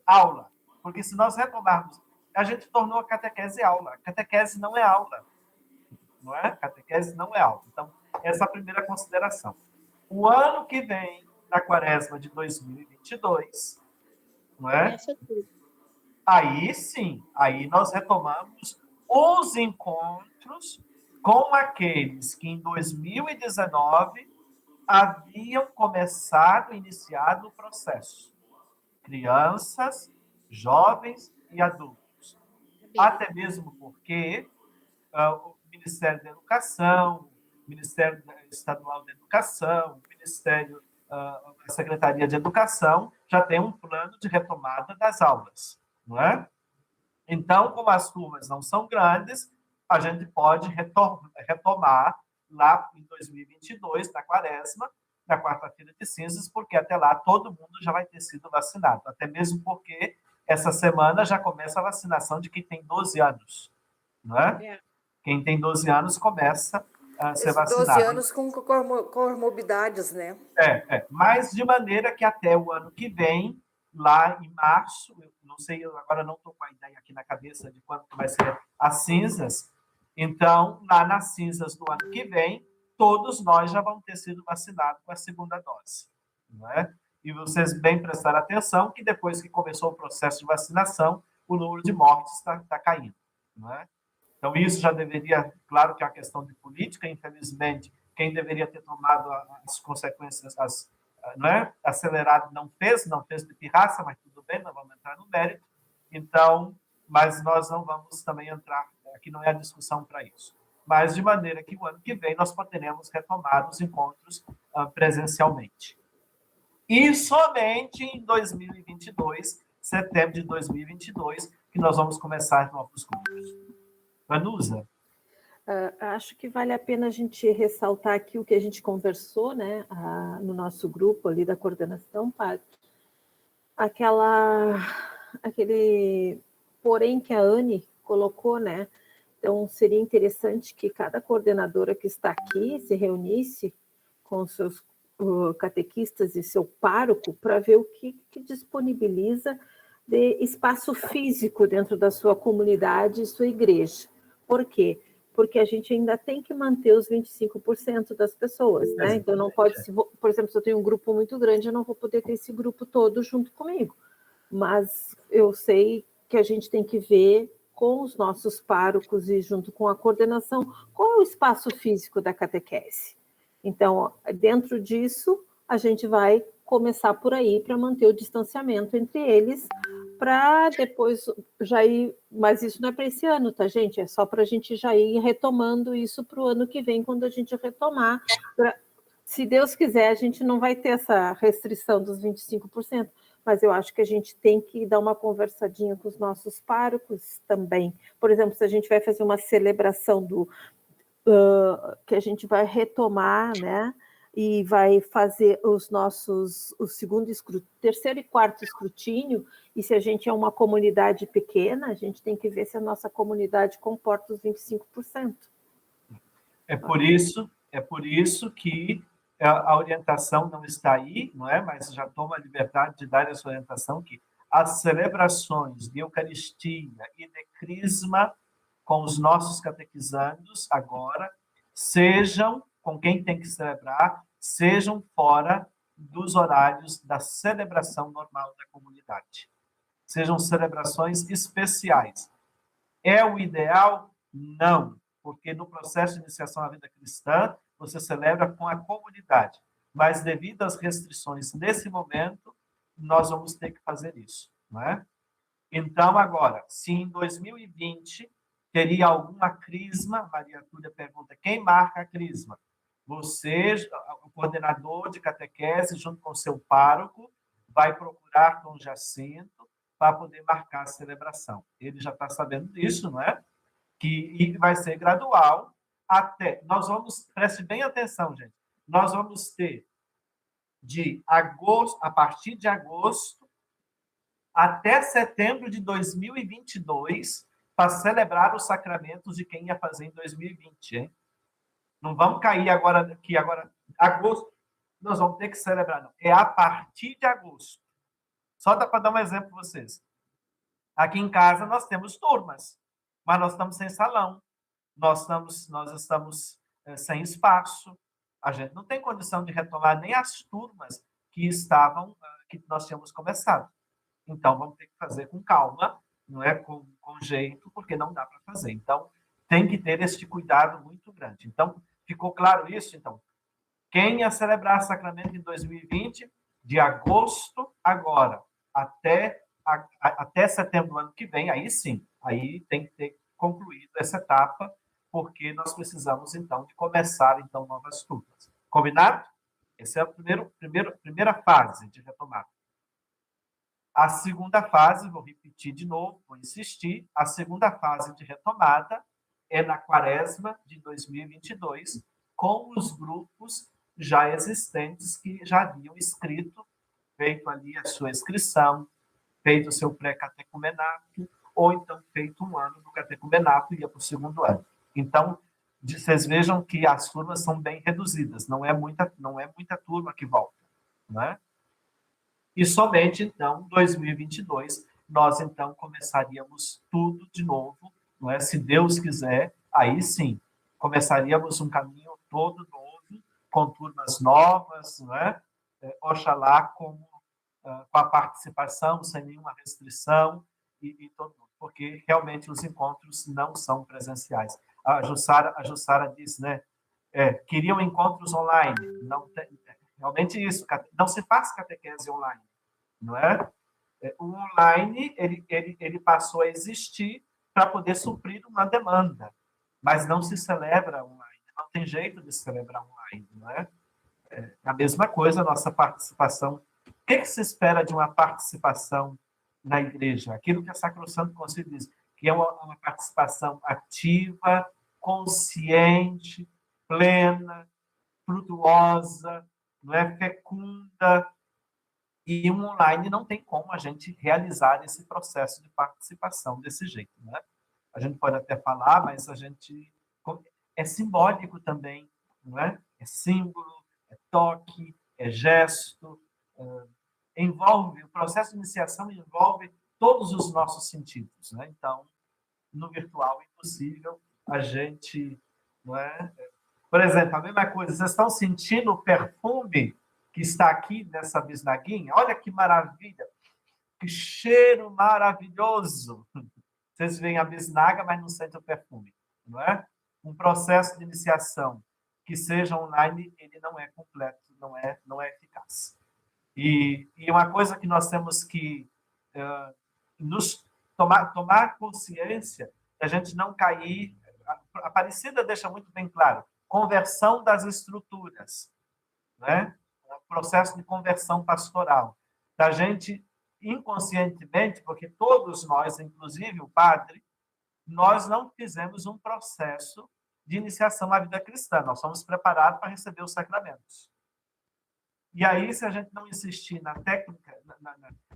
aula, porque se nós retomarmos, a gente tornou a catequese aula. A catequese não é aula, não é? Catequese não é aula. Então, essa é a primeira consideração. O ano que vem, na quaresma de 2022, não é? Aí sim, aí nós retomamos os encontros com aqueles que em 2019 haviam iniciado o processo. Crianças, jovens e adultos. Até mesmo porque o Ministério da Educação, o Ministério Estadual da Educação, o Ministério a Secretaria de Educação já tem um plano de retomada das aulas, não é? Então, como as turmas não são grandes, a gente pode retomar lá em 2022, na quaresma, na quarta-feira de cinzas, porque até lá todo mundo já vai ter sido vacinado. Até mesmo porque essa semana já começa a vacinação de quem tem 12 anos, não é? Quem tem 12 anos começa a ser vacinado. 12 anos com comorbidades, né? Mas de maneira que até o ano que vem, lá em março, eu não sei, eu agora não estou com a ideia aqui na cabeça de quando vai ser as cinzas, então, lá nas cinzas do ano que vem, todos nós já vamos ter sido vacinados com a segunda dose, não é? E vocês bem prestaram atenção que depois que começou o processo de vacinação, o número de mortes está caindo, não é? Então, isso já deveria, claro que é uma questão de política, infelizmente, quem deveria ter tomado as consequências, não é? Acelerado, não fez de pirraça, mas tudo bem, não vamos entrar no mérito. Então, mas nós não vamos também entrar, aqui não é a discussão para isso. Mas de maneira que o ano que vem nós poderemos retomar os encontros presencialmente. E somente em 2022, setembro de 2022, que nós vamos começar novos grupos. Vanusa? Acho que vale a pena a gente ressaltar aqui o que a gente conversou, né, no nosso grupo ali da coordenação, Padre. Aquele porém que a Anne colocou, né? Então, seria interessante que cada coordenadora que está aqui se reunisse com os seus catequistas e seu pároco para ver o que disponibiliza de espaço físico dentro da sua comunidade e sua igreja. Por quê? Porque a gente ainda tem que manter os 25% das pessoas, né? Então, não pode, por exemplo, se eu tenho um grupo muito grande, eu não vou poder ter esse grupo todo junto comigo. Mas eu sei que a gente tem que ver com os nossos párocos e junto com a coordenação qual é o espaço físico da catequese. Então, dentro disso, a gente vai começar por aí para manter o distanciamento entre eles, para depois já ir... Mas isso não é para esse ano, tá, gente? É só para a gente já ir retomando isso para o ano que vem, quando a gente retomar. Se Deus quiser, a gente não vai ter essa restrição dos 25%, mas eu acho que a gente tem que dar uma conversadinha com os nossos párocos também. Por exemplo, se a gente vai fazer uma celebração que a gente vai retomar, né? E vai fazer o segundo terceiro e quarto escrutínio, e se a gente é uma comunidade pequena, a gente tem que ver se a nossa comunidade comporta os 25%. É por isso que a orientação não está aí, não é? Mas já toma a liberdade de dar essa orientação que as celebrações de Eucaristia e de Crisma com os nossos catequizandos agora sejam com quem tem que celebrar, sejam fora dos horários da celebração normal da comunidade. Sejam celebrações especiais. É o ideal? Não, porque no processo de iniciação à vida cristã, você celebra com a comunidade. Mas, devido às restrições nesse momento, nós vamos ter que fazer isso, não é? Então, agora, se em 2020 teria alguma crisma, Maria Túlia pergunta, quem marca a crisma? Você, o coordenador de catequese, junto com o seu pároco, vai procurar com Jacinto para poder marcar a celebração. Ele já está sabendo disso, não é? Que vai ser gradual até... Nós vamos... Preste bem atenção, gente. Nós vamos ter de agosto, a partir de agosto até setembro de 2022 para celebrar os sacramentos de quem ia fazer em 2020, hein? Não vamos cair agora, que agora, agosto, nós vamos ter que celebrar, não. É a partir de agosto. Só dá para dar um exemplo para vocês. Aqui em casa nós temos turmas, mas nós estamos sem salão, nós estamos sem espaço, a gente não tem condição de retomar nem as turmas que nós tínhamos começado. Então, vamos ter que fazer com calma, não é com jeito, porque não dá para fazer. Então, tem que ter este cuidado muito grande. Então, ficou claro isso? Então, quem ia celebrar sacramento em 2020, de agosto agora até setembro do ano que vem, aí sim, aí tem que ter concluído essa etapa, porque nós precisamos, então, de começar, então, novas turmas. Combinado? Essa é a primeira fase de retomada. A segunda fase, vou repetir de novo, vou insistir, a segunda fase de retomada é na quaresma de 2022, com os grupos já existentes que já haviam escrito, feito ali a sua inscrição, feito o seu pré-catecumenato, ou então feito um ano do catecumenato e ia para o segundo ano. Então, vocês vejam que as turmas são bem reduzidas, não é muita turma que volta, né? E somente, então, em 2022, nós, então, começaríamos tudo de novo, não é? Se Deus quiser, aí sim, começaríamos um caminho todo novo, com turmas novas, não é? Oxalá com a participação, sem nenhuma restrição, e todo mundo, porque realmente os encontros não são presenciais. A Jussara disse, né? Queriam encontros online, não tem, realmente isso, não se faz catequese online, não é? O online, ele passou a existir para poder suprir uma demanda, mas não se celebra online, não tem jeito de celebrar online, não é? A mesma coisa a nossa participação. O que se espera de uma participação na igreja? Aquilo que a Sacrosanto Concílio diz, que é uma participação ativa, consciente, plena, frutuosa, não é, fecunda, e um online não tem como a gente realizar esse processo de participação desse jeito, né? A gente pode até falar, mas a gente é simbólico também, não é? É símbolo, é toque, é gesto, envolve, o processo de iniciação envolve todos os nossos sentidos, né? Então, no virtual é impossível a gente, não é? Por exemplo, a mesma coisa, vocês estão sentindo o perfume que está aqui nessa bisnaguinha? Olha que maravilha! Que cheiro maravilhoso! Vocês veem a bisnaga, mas não sentem o perfume, não é? Um processo de iniciação que seja online, ele não é completo, não é eficaz. E uma coisa que nós temos que nos tomar consciência, a gente não cair. A Aparecida deixa muito bem claro, conversão das estruturas, né? O processo de conversão pastoral. Da gente, inconscientemente, porque todos nós, inclusive o padre, nós não fizemos um processo de iniciação à vida cristã, nós somos preparados para receber os sacramentos. E aí, se a gente não insistir na técnica,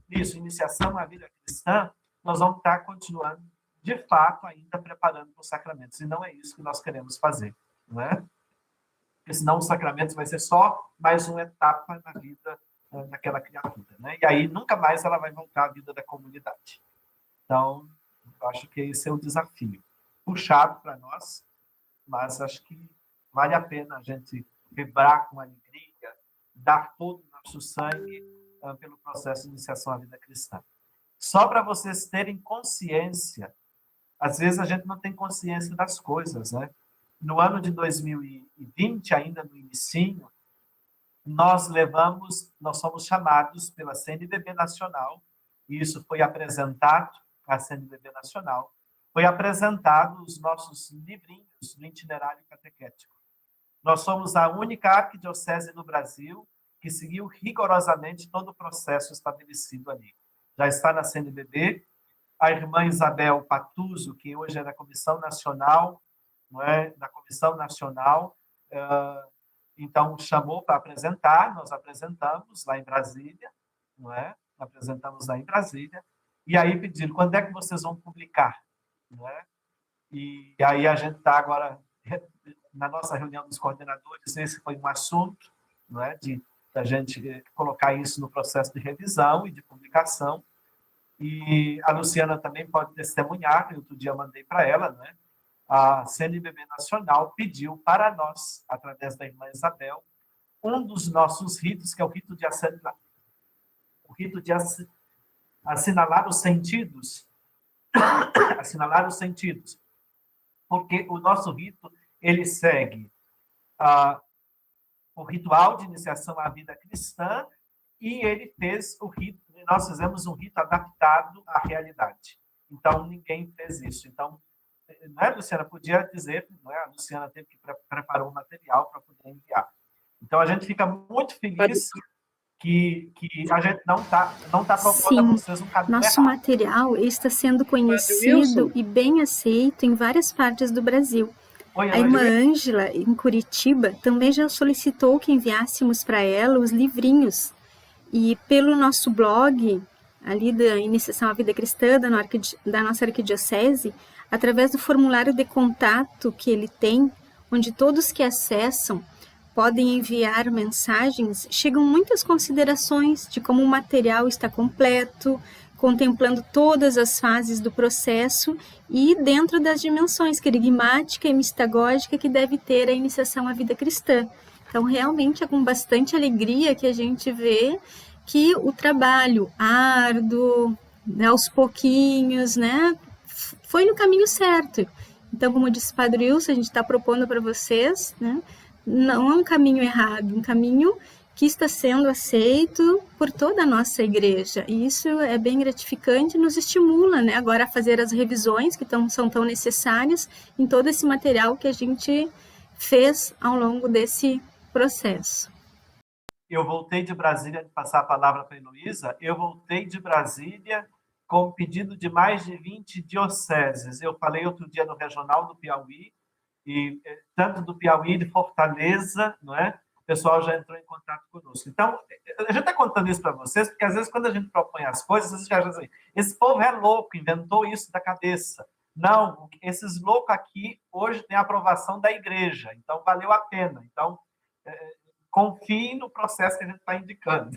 nisso, iniciação à vida cristã, nós vamos estar continuando, de fato, ainda preparando para os sacramentos. E não é isso que nós queremos fazer, não é? Porque senão os sacramentos vai ser só mais uma etapa na vida daquela criatura, né? E aí nunca mais ela vai voltar à vida da comunidade. Então, eu acho que esse é o desafio. Puxado para nós, mas acho que vale a pena a gente vibrar com alegria, dar todo o nosso sangue pelo processo de iniciação à vida cristã. Só para vocês terem consciência, às vezes a gente não tem consciência das coisas, né? No ano de 2020, ainda no inicinho, nós somos chamados pela CNBB Nacional, e isso foi apresentado à CNBB Nacional, foi apresentado os nossos livrinhos do itinerário catequético. Nós somos a única arquidiocese no Brasil que seguiu rigorosamente todo o processo estabelecido ali. Já está na CNBB, a irmã Isabel Patuso, que hoje é da Comissão Nacional, não é? Da Comissão Nacional, então chamou para apresentar, nós apresentamos lá em Brasília, não é? Apresentamos lá em Brasília, e aí pediram, quando é que vocês vão publicar? Não é? E aí a gente está agora, na nossa reunião dos coordenadores, esse foi um assunto, não é? Da gente colocar isso no processo de revisão e de publicação, e a Luciana também pode testemunhar, que outro dia eu mandei para ela, né? A CNBB Nacional pediu para nós, através da irmã Isabel, um dos nossos ritos, que é o rito de assinalar os sentidos, porque o nosso rito, ele segue o ritual de iniciação à vida cristã, e ele fez o rito, nós fizemos um rito adaptado à realidade. Então, ninguém fez isso. Então, não é, Luciana? Podia dizer, não é? A Luciana teve que preparar o material para poder enviar. Então, a gente fica muito feliz que a gente não tá propondo a Sim, vocês um caminho nosso errado. material está sendo conhecido Wilson. e bem aceito em várias partes do Brasil. Oi, A irmã Ângela. Ângela, em Curitiba, também já solicitou que enviássemos para ela os livrinhos. E pelo nosso blog, ali da Iniciação à Vida Cristã, da nossa arquidiocese, através do formulário de contato que ele tem, onde todos que acessam podem enviar mensagens, chegam muitas considerações de como o material está completo, contemplando todas as fases do processo e dentro das dimensões querigmática e mistagógica que deve ter a iniciação à vida cristã. Então, realmente é com bastante alegria que a gente vê que o trabalho árduo, né, aos pouquinhos, né, foi no caminho certo. Então, como disse o Padre Wilson, a gente está propondo para vocês, né, não é um caminho errado, um caminho que está sendo aceito por toda a nossa igreja. E isso é bem gratificante e nos estimula, né, agora a fazer as revisões que são tão necessárias em todo esse material que a gente fez ao longo desse processo. Eu voltei de Brasília, de passar a palavra para a Heloísa, eu voltei de Brasília com pedido de mais de 20 dioceses. Eu falei outro dia no Regional do Piauí, e tanto do Piauí, de Fortaleza, não é? O pessoal já entrou em contato conosco. Então, a gente está contando isso para vocês, porque às vezes quando a gente propõe as coisas, vocês já dizem, esse povo é louco, inventou isso da cabeça. Não, esses loucos aqui hoje têm a aprovação da igreja, então valeu a pena. Então, confiem no processo que a gente está indicando.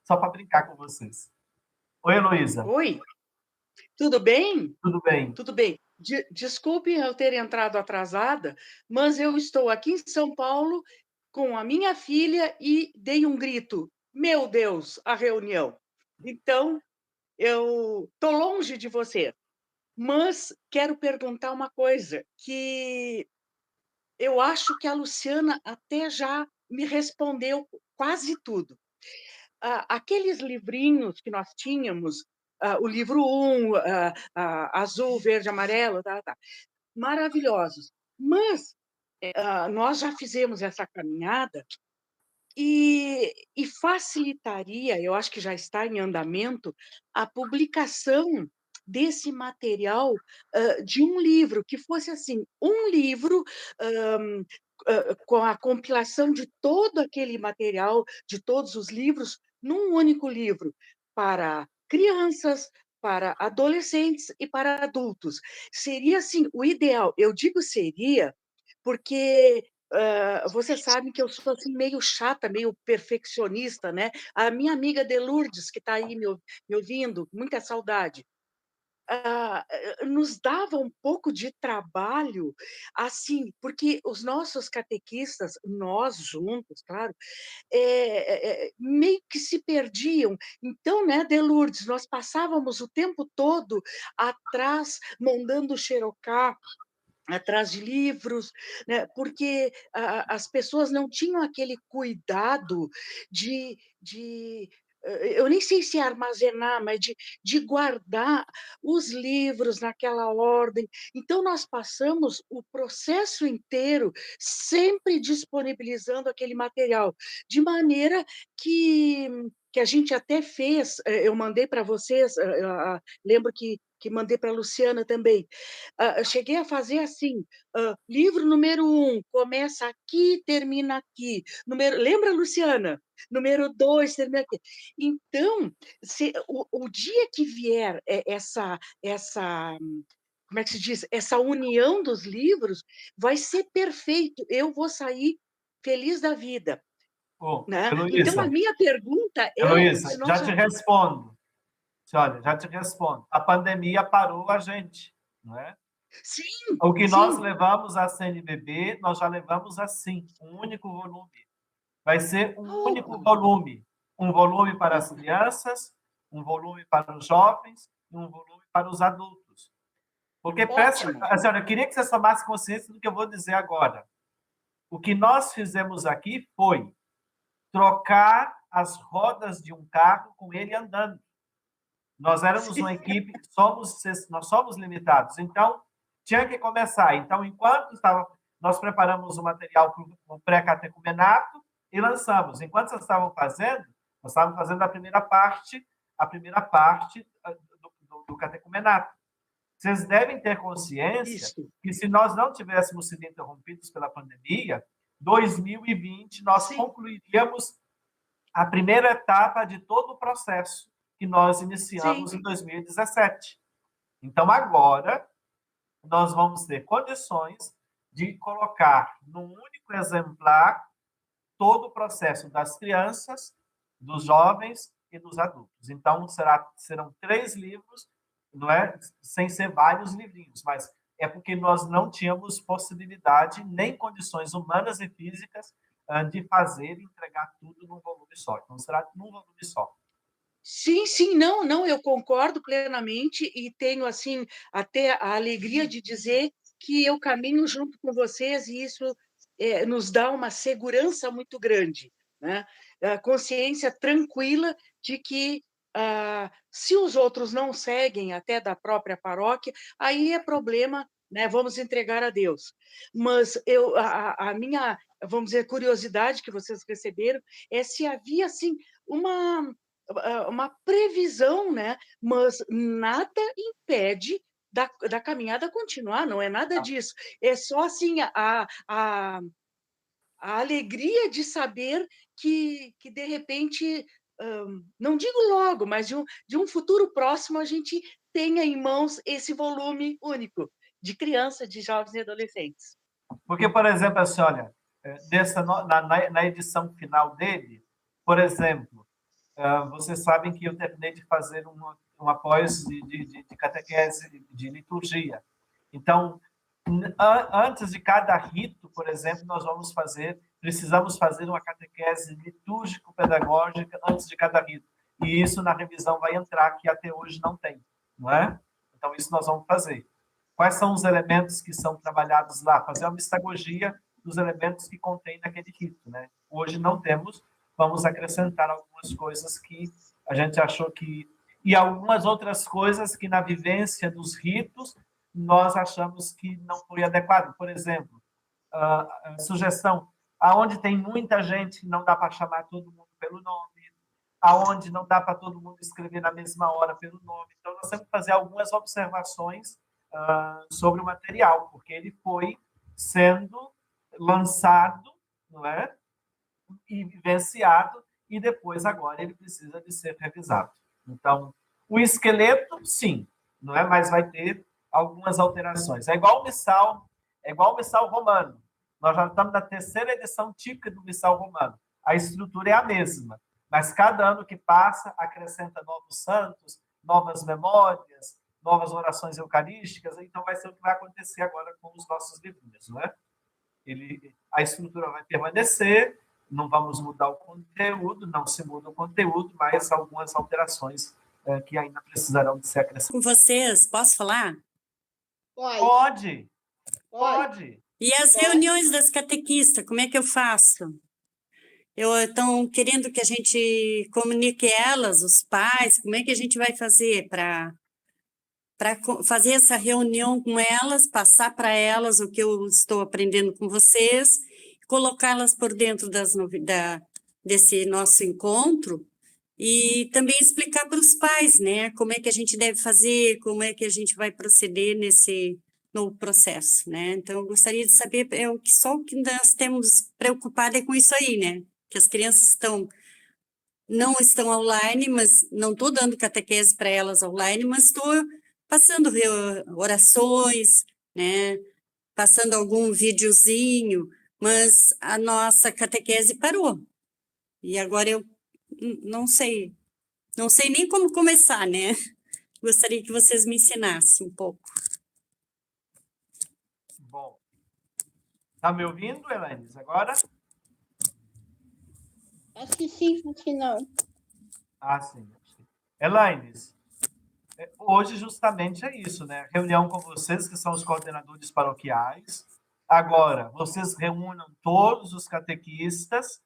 Só para brincar com vocês. Oi, Heloísa. Oi, tudo bem? Tudo bem. Tudo bem. Desculpe eu ter entrado atrasada, mas eu estou aqui em São Paulo com a minha filha e dei um grito. Meu Deus, a reunião. Então, eu estou longe de você, mas quero perguntar uma coisa que eu acho que a Luciana até já me respondeu quase tudo. Aqueles livrinhos que nós tínhamos, o livro 1, azul, verde, amarelo, maravilhosos. Mas nós já fizemos essa caminhada e facilitaria, eu acho que já está em andamento, a publicação desse material de um livro, que fosse assim, um livro com a compilação de todo aquele material, de todos os livros, num único livro, para crianças, para adolescentes e para adultos. Seria, assim, o ideal. Eu digo seria, porque você sabe que eu sou assim, meio chata, meio perfeccionista, né? A minha amiga de Lourdes, que está aí me ouvindo, muita saudade, nos dava um pouco de trabalho, assim, porque os nossos catequistas, nós juntos, claro, meio que se perdiam. Então, né, de Lourdes, nós passávamos o tempo todo atrás, mandando xerocar, atrás de livros, né? Porque as pessoas não tinham aquele cuidado de eu nem sei se armazenar, mas de guardar os livros naquela ordem. Então, nós passamos o processo inteiro sempre disponibilizando aquele material, de maneira que a gente até fez, eu mandei para vocês, lembro que mandei para a Luciana também, cheguei a fazer assim, livro número 1, começa aqui, termina aqui. Lembra, Luciana? Número 2, termina aqui. Então, o dia que vier essa, como é que se diz? Essa união dos livros, vai ser perfeito. Eu vou sair feliz da vida. Né? Então, a minha pergunta é... Heloísa, já te respondo. Olha, já te respondo. A pandemia parou a gente, não é? Sim. O que nós levamos a CNBB, nós já levamos assim, um único volume. Vai ser um único volume. Um volume para as crianças, um volume para os jovens e um volume para os adultos. Porque, eu queria que você tomasse consciência do que eu vou dizer agora. O que nós fizemos aqui foi trocar as rodas de um carro com ele andando. Nós éramos uma equipe, nós somos limitados, então tinha que começar. Então, enquanto nós preparamos o material para o pré-catecumenato, e lançamos. Enquanto vocês estavam fazendo, nós estávamos fazendo a primeira parte do catecumenato. Vocês devem ter consciência que, se nós não tivéssemos sido interrompidos pela pandemia, 2020 nós concluiríamos a primeira etapa de todo o processo que nós iniciamos em 2017. Então, agora, nós vamos ter condições de colocar num único exemplar todo o processo das crianças, dos jovens e dos adultos. Então, serão 3 livros, não é? Sem ser vários livrinhos, mas é porque nós não tínhamos possibilidade nem condições humanas e físicas de fazer e entregar tudo num volume só. Então, será num volume só. Sim, não, eu concordo plenamente e tenho, assim, até a alegria de dizer que eu caminho junto com vocês e isso nos dá uma segurança muito grande, né? A consciência tranquila de que, se os outros não seguem até da própria paróquia, aí é problema, né? Vamos entregar a Deus. Mas a minha, vamos dizer, curiosidade que vocês receberam é se havia, assim, uma previsão, né? Mas nada impede da caminhada continuar, não é nada disso. É só assim a alegria de saber que de repente, não digo logo, mas de um futuro próximo, a gente tenha em mãos esse volume único de criança, de jovens e adolescentes. Porque, por exemplo, assim, olha, na edição final dele, por exemplo, vocês sabem que eu terminei de fazer um apoio de catequese, de liturgia. Então, antes de cada rito, por exemplo, precisamos fazer uma catequese litúrgico-pedagógica antes de cada rito. E isso na revisão vai entrar, que até hoje não tem, não é? Então, isso nós vamos fazer. Quais são os elementos que são trabalhados lá? Fazer uma mistagogia dos elementos que contém naquele rito, né? Hoje não temos, vamos acrescentar algumas coisas que a gente achou que... E algumas outras coisas que, na vivência dos ritos, nós achamos que não foi adequado. Por exemplo, sugestão, aonde tem muita gente, não dá para chamar todo mundo pelo nome, aonde não dá para todo mundo escrever na mesma hora pelo nome. Então, nós temos que fazer algumas observações sobre o material, porque ele foi sendo lançado, não é? E vivenciado, e depois, agora, ele precisa de ser revisado. Então, o esqueleto, sim, não é? Mas vai ter algumas alterações. É igual o missal romano. Nós já estamos na 3ª edição típica do missal romano. A estrutura é a mesma, mas cada ano que passa acrescenta novos santos, novas memórias, novas orações eucarísticas. Então, vai ser o que vai acontecer agora com os nossos livros, não é? A estrutura vai permanecer, não vamos mudar o conteúdo, não se muda o conteúdo, mas algumas alterações que ainda precisarão de ser acrescentadas. Com vocês, posso falar? Pode. E as reuniões das catequistas, como é que eu faço? Estão querendo que a gente comunique elas, os pais, como é que a gente vai fazer para fazer essa reunião com elas, passar para elas o que eu estou aprendendo com vocês, colocá-las por dentro desse nosso encontro e também explicar para os pais, né, como é que a gente deve fazer, como é que a gente vai proceder no processo, né? Então, eu gostaria de saber, só o que nós temos preocupado é com isso aí, né? Que as crianças não estão online, mas não estou dando catequese para elas online, mas estou passando orações, né? Passando algum videozinho, mas a nossa catequese parou. E agora eu não sei nem como começar, né? Gostaria que vocês me ensinassem um pouco. Bom. Está me ouvindo, Elaines, agora? Acho que sim, acho que não. Sim. Elaines, hoje justamente é isso, né? Reunião com vocês, que são os coordenadores paroquiais. Agora, vocês reúnam todos os catequistas,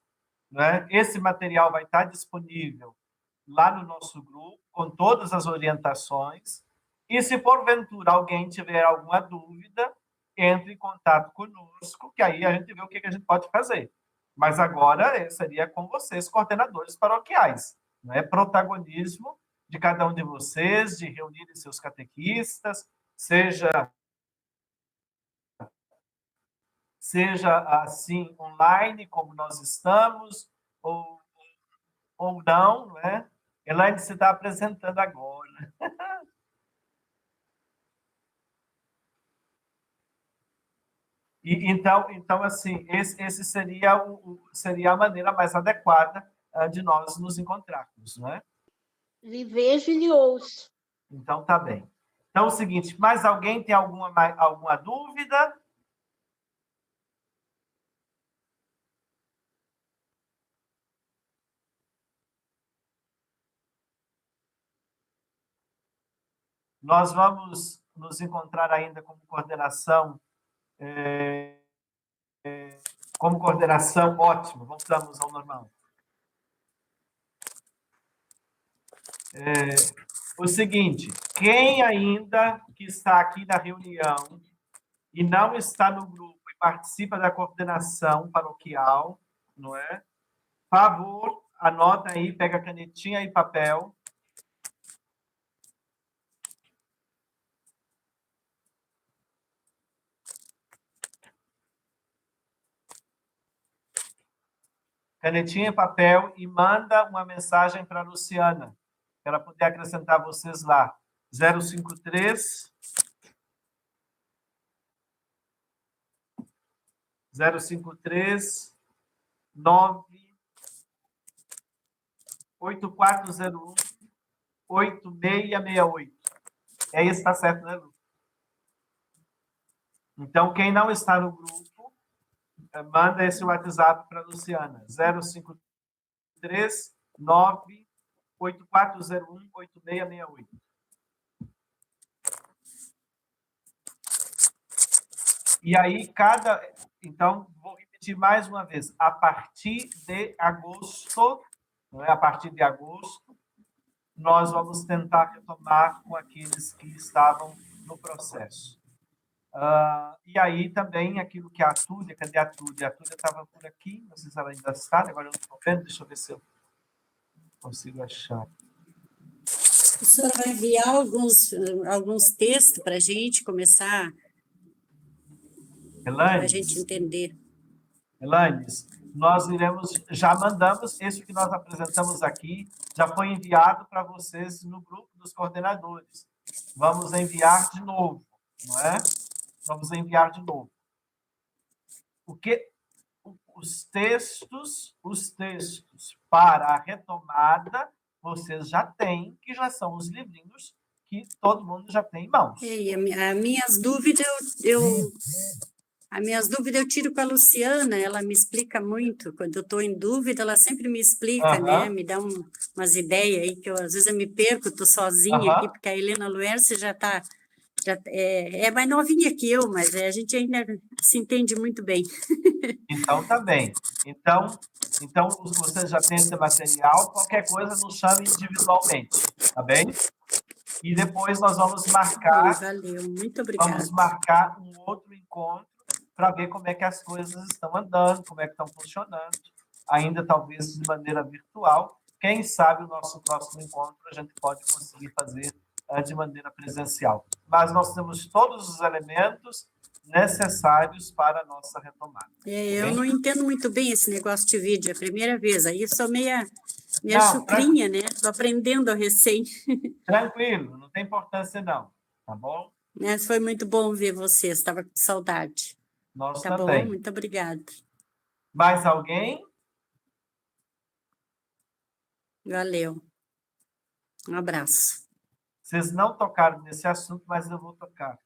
né? Esse material vai estar disponível lá no nosso grupo, com todas as orientações. E se porventura alguém tiver alguma dúvida, entre em contato conosco, que aí a gente vê o que a gente pode fazer. Mas agora seria com vocês, coordenadores paroquiais. Não é protagonismo de cada um de vocês, de reunirem seus catequistas, seja assim online, como nós estamos, ou não é? Elaine se está apresentando agora. Então, assim, esse seria a maneira mais adequada de nós nos encontrarmos, não é? Lhe vejo e lhe ouço. Então, tá bem. Então, é o seguinte, mais alguém tem alguma dúvida? Nós vamos nos encontrar ainda como coordenação, ótimo, voltamos ao normal. O seguinte, quem ainda que está aqui na reunião e não está no grupo e participa da coordenação paroquial, não é? Por favor, anota aí, pega canetinha e papel. Canetinha e papel e manda uma mensagem para a Luciana, para ela poder acrescentar vocês lá. 053 9 8401 8668. Esse está certo, né, Lu? Então, quem não está no grupo, manda esse WhatsApp para a Luciana. 053 9 8401 8668. E aí, então, vou repetir mais uma vez. A partir de agosto, não é? A partir de agosto, nós vamos tentar retomar com aqueles que estavam no processo. E aí também aquilo que a Túlia, cadê a Túlia? A Túlia estava por aqui, não sei se ela ainda está, agora eu não estou vendo, deixa eu ver se eu consigo achar. A senhora vai enviar alguns textos para a gente começar, para a gente entender. Elaine, nós já mandamos, esse que nós apresentamos aqui, já foi enviado para vocês no grupo dos coordenadores. Vamos enviar de novo, não é? Vamos enviar de novo. Os textos para a retomada, vocês já têm, que já são os livrinhos que todo mundo já tem em mãos. As minhas dúvidas eu tiro com a Luciana, ela me explica muito. Quando eu estou em dúvida, ela sempre me explica, né? Me dá umas ideias aí, que às vezes eu me perco, estou sozinha aqui, porque a Helena Luerce já é mais novinha que eu, mas a gente ainda se entende muito bem. Então, tá bem. Então, vocês já têm esse material, qualquer coisa nos chame individualmente, tá bem? E depois nós vamos marcar... Valeu, muito obrigada. Vamos marcar um outro encontro para ver como é que as coisas estão andando, como é que estão funcionando, ainda talvez de maneira virtual. Quem sabe o nosso próximo encontro a gente pode conseguir fazer de maneira presencial. Mas nós temos todos os elementos necessários para a nossa retomada. Eu não entendo muito bem esse negócio de vídeo, é a primeira vez. Aí eu sou meia chucrinha, né? Estou aprendendo recém. Tranquilo, não tem importância não, tá bom? Mas foi muito bom ver vocês, estava com saudade. Nós tá também. Bom, muito obrigada. Mais alguém? Valeu. Um abraço. Vocês não tocaram nesse assunto, mas eu vou tocar.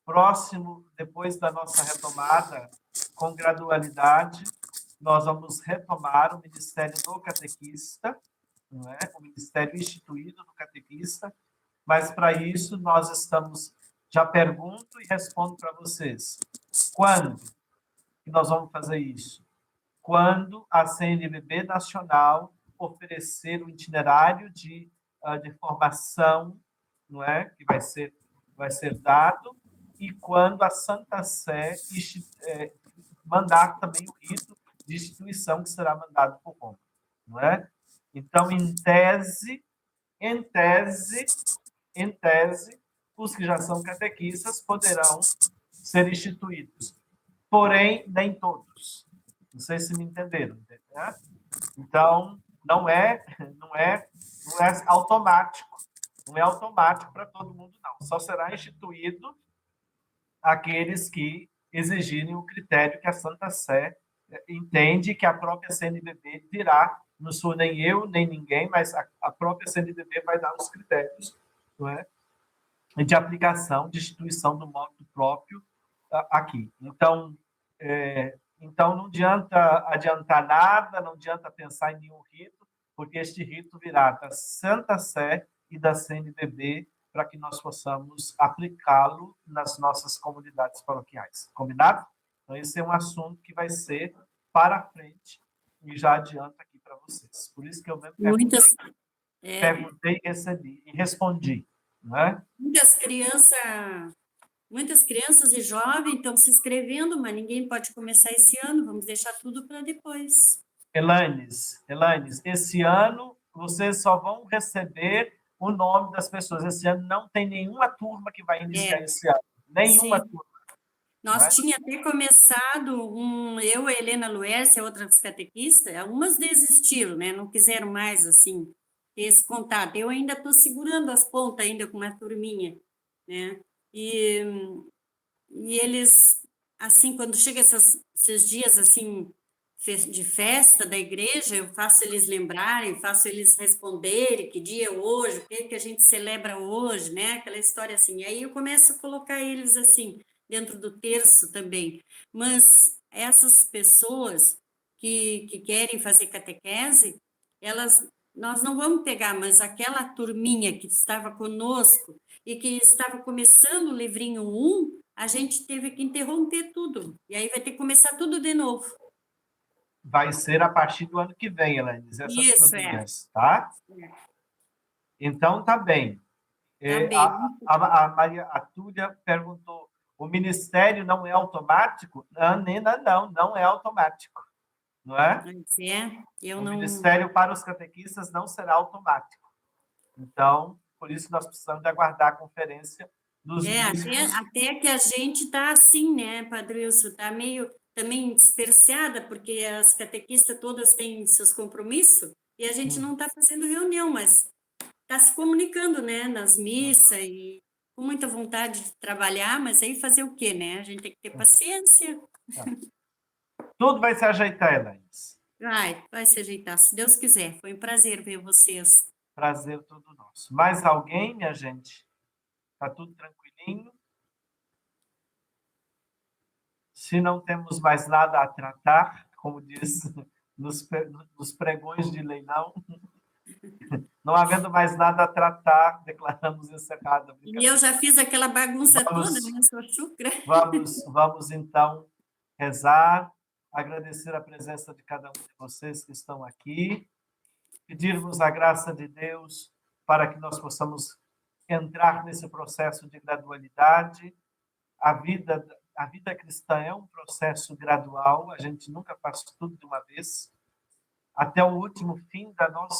Próximo, depois da nossa retomada, com gradualidade, nós vamos retomar o Ministério do Catequista, não é? O Ministério instituído do Catequista, mas para isso nós estamos... Já pergunto e respondo para vocês. Quando que nós vamos fazer isso? Quando a CNBB Nacional oferecer o itinerário de formação, não é? Que vai ser dado, e quando a Santa Sé mandar também o rito de instituição que será mandado por Roma, não é? Então, em tese, os que já são catequistas poderão ser instituídos, porém, nem todos. Não sei se me entenderam, né? Então, não é automático. Não é automático para todo mundo, não. Só será instituído aqueles que exigirem o critério que a Santa Sé entende, que a própria CNBB dirá. Não sou nem eu, nem ninguém, mas a própria CNBB vai dar os critérios, não é? De aplicação, de instituição do modo próprio aqui. Então, não adianta adiantar nada, não adianta pensar em nenhum rito, porque este rito virá da Santa Sé e da CNBB para que nós possamos aplicá-lo nas nossas comunidades paroquiais. Combinado? Então, esse é um assunto que vai ser para frente e já adianto aqui para vocês. Por isso que eu mesmo perguntei e respondi. Não é? Muitas crianças e jovens estão se inscrevendo, mas ninguém pode começar esse ano. Vamos deixar tudo para depois. Elaines, esse ano vocês só vão receber o nome das pessoas. Esse ano não tem nenhuma turma que vai iniciar esse ano. Nenhuma turma. Nós tínhamos até começado, eu, a Helena Luércia, outras catequistas, algumas desistiram, né? Não quiseram mais, assim, ter esse contato. Eu ainda estou segurando as pontas ainda com uma turminha, né? E eles, assim, quando chega esses dias, assim, de festa da igreja, eu faço eles lembrarem, faço eles responderem que dia é hoje, o que a gente celebra hoje, né? Aquela história assim. E aí eu começo a colocar eles, assim, dentro do terço também. Mas essas pessoas que querem fazer catequese, nós não vamos pegar, mas aquela turminha que estava conosco e que estava começando o livrinho 1, a gente teve que interromper tudo. E aí vai ter que começar tudo de novo. Vai ser a partir do ano que vem, Elaines, essas turminhas, tá? Então, tá bem. A Túlia perguntou, o ministério não é automático? Não é automático. Não é? O ministério para os catequistas não será automático. Então, por isso nós precisamos de aguardar a conferência dos bispos. Até que a gente está assim, né, Padre Wilson? Está meio também dispersada, porque as catequistas todas têm seus compromissos e a gente não está fazendo reunião, mas está se comunicando, né, nas missas e com muita vontade de trabalhar, mas aí fazer o quê, né? A gente tem que ter paciência. Tudo vai se ajeitar, Elaines. Vai se ajeitar, se Deus quiser. Foi um prazer ver vocês. Prazer todo nosso. Mais alguém, minha gente? Está tudo tranquilinho? Se não temos mais nada a tratar, como diz nos pregões de leilão, não havendo mais nada a tratar, declaramos encerrada. E eu já fiz aquela bagunça toda, né? Sou chucra. Vamos, então, rezar, agradecer a presença de cada um de vocês que estão aqui, pedirmos a graça de Deus para que nós possamos entrar nesse processo de gradualidade. A vida cristã é um processo gradual, a gente nunca faz tudo de uma vez. Até o último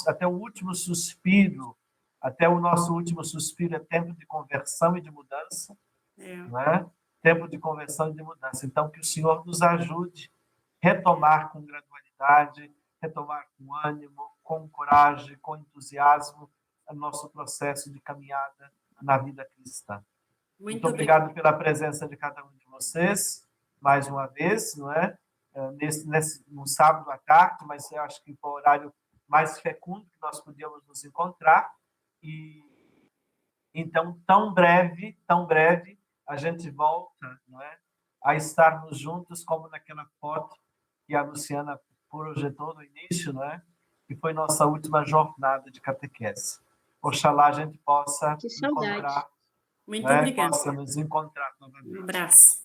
até o último suspiro, até o nosso último suspiro é tempo de conversão e de mudança. Não é? Tempo de conversão e de mudança. Então, que o Senhor nos ajude a retomar com gradualidade, retomar com ânimo, com coragem, com entusiasmo, o nosso processo de caminhada na vida cristã. Muito obrigado pela presença de cada um de vocês, mais uma vez, não é? No sábado à tarde, mas eu acho que foi o horário mais fecundo que nós podíamos nos encontrar. E então, tão breve, a gente volta, não é? A estarmos juntos, como naquela foto que a Luciana projetou no início, não é? Que foi nossa última jornada de catequese. Oxalá a gente possa encontrar. Muito obrigada. Possa nos encontrar novamente. Um abraço.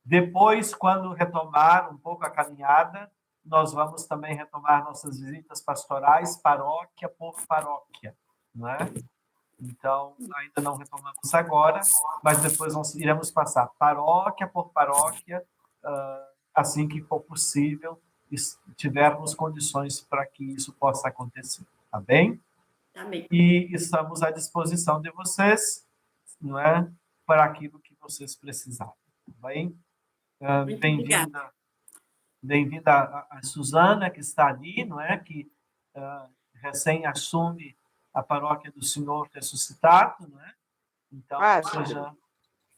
Depois, quando retomar um pouco a caminhada, nós vamos também retomar nossas visitas pastorais, paróquia por paróquia, não é? Então, ainda não retomamos agora, mas depois iremos passar paróquia por paróquia, assim que for possível, tivermos condições para que isso possa acontecer, tá bem? Tá bem. E estamos à disposição de vocês, não é? Para aquilo que vocês precisarem, tá bem? Muito obrigada. Bem-vinda a Suzana, que está ali, não é? Que recém assume a paróquia do Senhor Ressuscitado, não é? Então,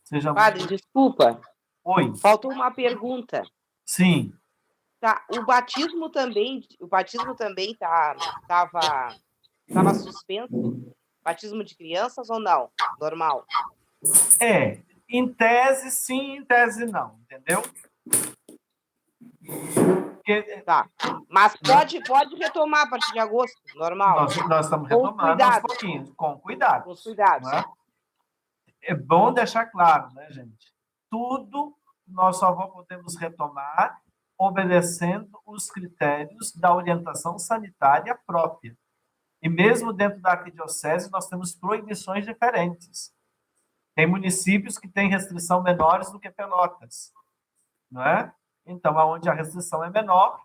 seja Padre, muito... desculpa. Oi. Faltou uma pergunta. Sim. Tá, o batismo também estava suspenso? Batismo de crianças ou não? Normal. Em tese sim, em tese não, entendeu? Tá. Mas pode retomar a partir de agosto, normal. Nós estamos retomando aos pouquinhos, com cuidado. Com cuidado. Não é? É bom deixar claro, né, gente? Tudo nós só podemos retomar obedecendo os critérios da orientação sanitária própria. E mesmo dentro da arquidiocese, nós temos proibições diferentes. Tem municípios que têm restrição menores do que Pelotas, não é? Então, aonde a restrição é menor,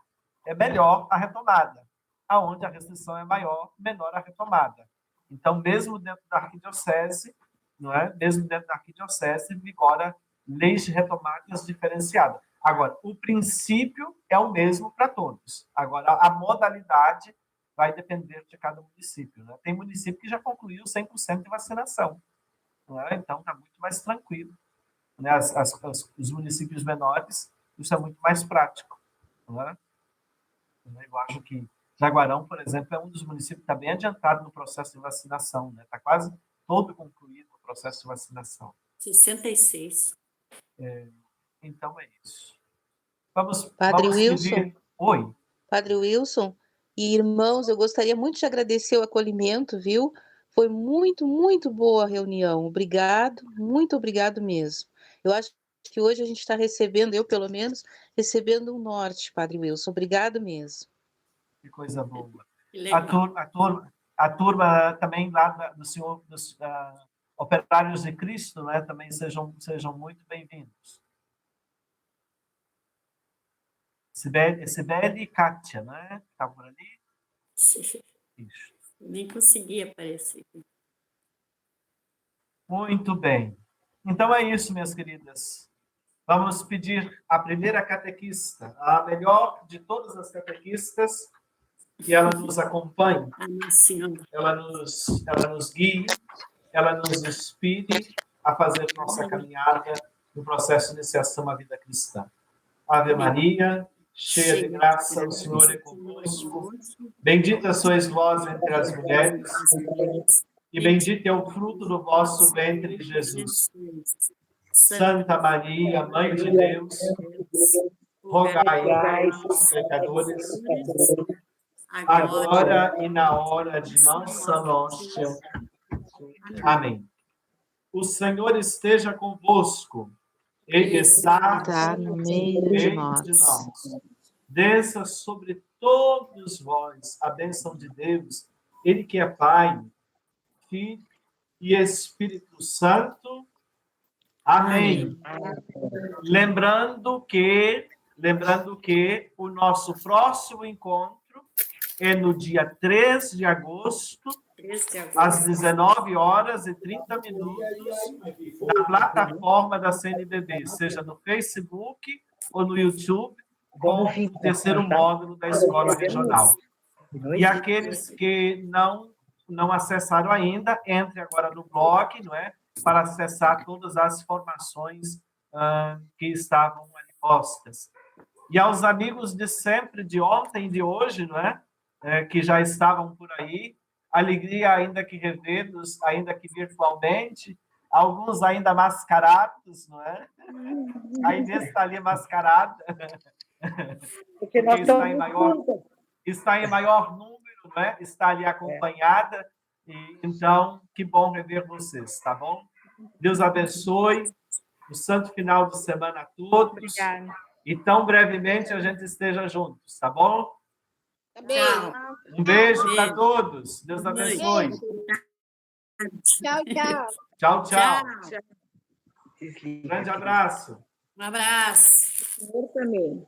é melhor a retomada. Aonde a restrição é maior, menor a retomada. Então, mesmo dentro da arquidiocese, não é? Mesmo dentro da arquidiocese, vigora leis de retomadas diferenciadas. Agora, o princípio é o mesmo para todos. Agora, a modalidade vai depender de cada município, né? Tem município que já concluiu 100% de vacinação, não é? Então, está muito mais tranquilo, né? Os municípios menores, isso é muito mais prático, não é? Eu acho que Jaguarão, por exemplo, é um dos municípios que está bem adiantado no processo de vacinação, né? Está quase todo concluído o processo de vacinação. 66. Então, é isso. Vamos Wilson. pedir... Oi. Padre Wilson e irmãos, eu gostaria muito de agradecer o acolhimento, viu? Foi muito, muito boa a reunião. Obrigado, muito obrigado mesmo. Eu acho que hoje a gente está recebendo, eu pelo menos, recebendo um norte, Padre Wilson. Obrigado mesmo. Que coisa boa. A turma também lá do Senhor, dos Operários de Cristo, né? Também sejam muito bem-vindos. Sibeli e Kátia, né? Está por ali? Isso. Nem consegui aparecer. Muito bem. Então é isso, minhas queridas. Vamos pedir a primeira catequista, a melhor de todas as catequistas, que ela nos acompanhe, ela nos guie, ela nos inspire a fazer nossa caminhada no processo de iniciação à vida cristã. Ave Maria, cheia de graça, o Senhor é convosco. Bendita sois vós entre as mulheres, e bendito é o fruto do vosso ventre, Jesus. Santa Maria, Mãe de Deus, rogai por nós, pecadores, agora e na hora de nossa morte. Amém. O Senhor esteja convosco. Ele está no meio de nós. Desça sobre todos vós a bênção de Deus, Ele que é Pai, Filho e Espírito Santo. Amém. Lembrando que o nosso próximo encontro é no dia 3 de agosto, às 19h30, na plataforma da CNBB, seja no Facebook ou no YouTube, com o terceiro módulo da Escola Regional. E aqueles que não acessaram ainda, entre agora no blog, não é? Para acessar todas as informações que estavam ali postas. E aos amigos de sempre, de ontem e de hoje, não é? Que já estavam por aí, alegria ainda que revê-los, ainda que virtualmente, alguns ainda mascarados, não é? A Inês está ali mascarada, porque está em maior número, não é? Está ali acompanhada, e, então, que bom rever vocês, tá bom? Deus abençoe, um santo final de semana a todos. Obrigada. E tão brevemente a gente esteja juntos, tá bom? Tá bem. Um beijo para todos. Deus abençoe. Tchau, tchau. Tchau, tchau. Grande abraço. Um abraço. Eu também.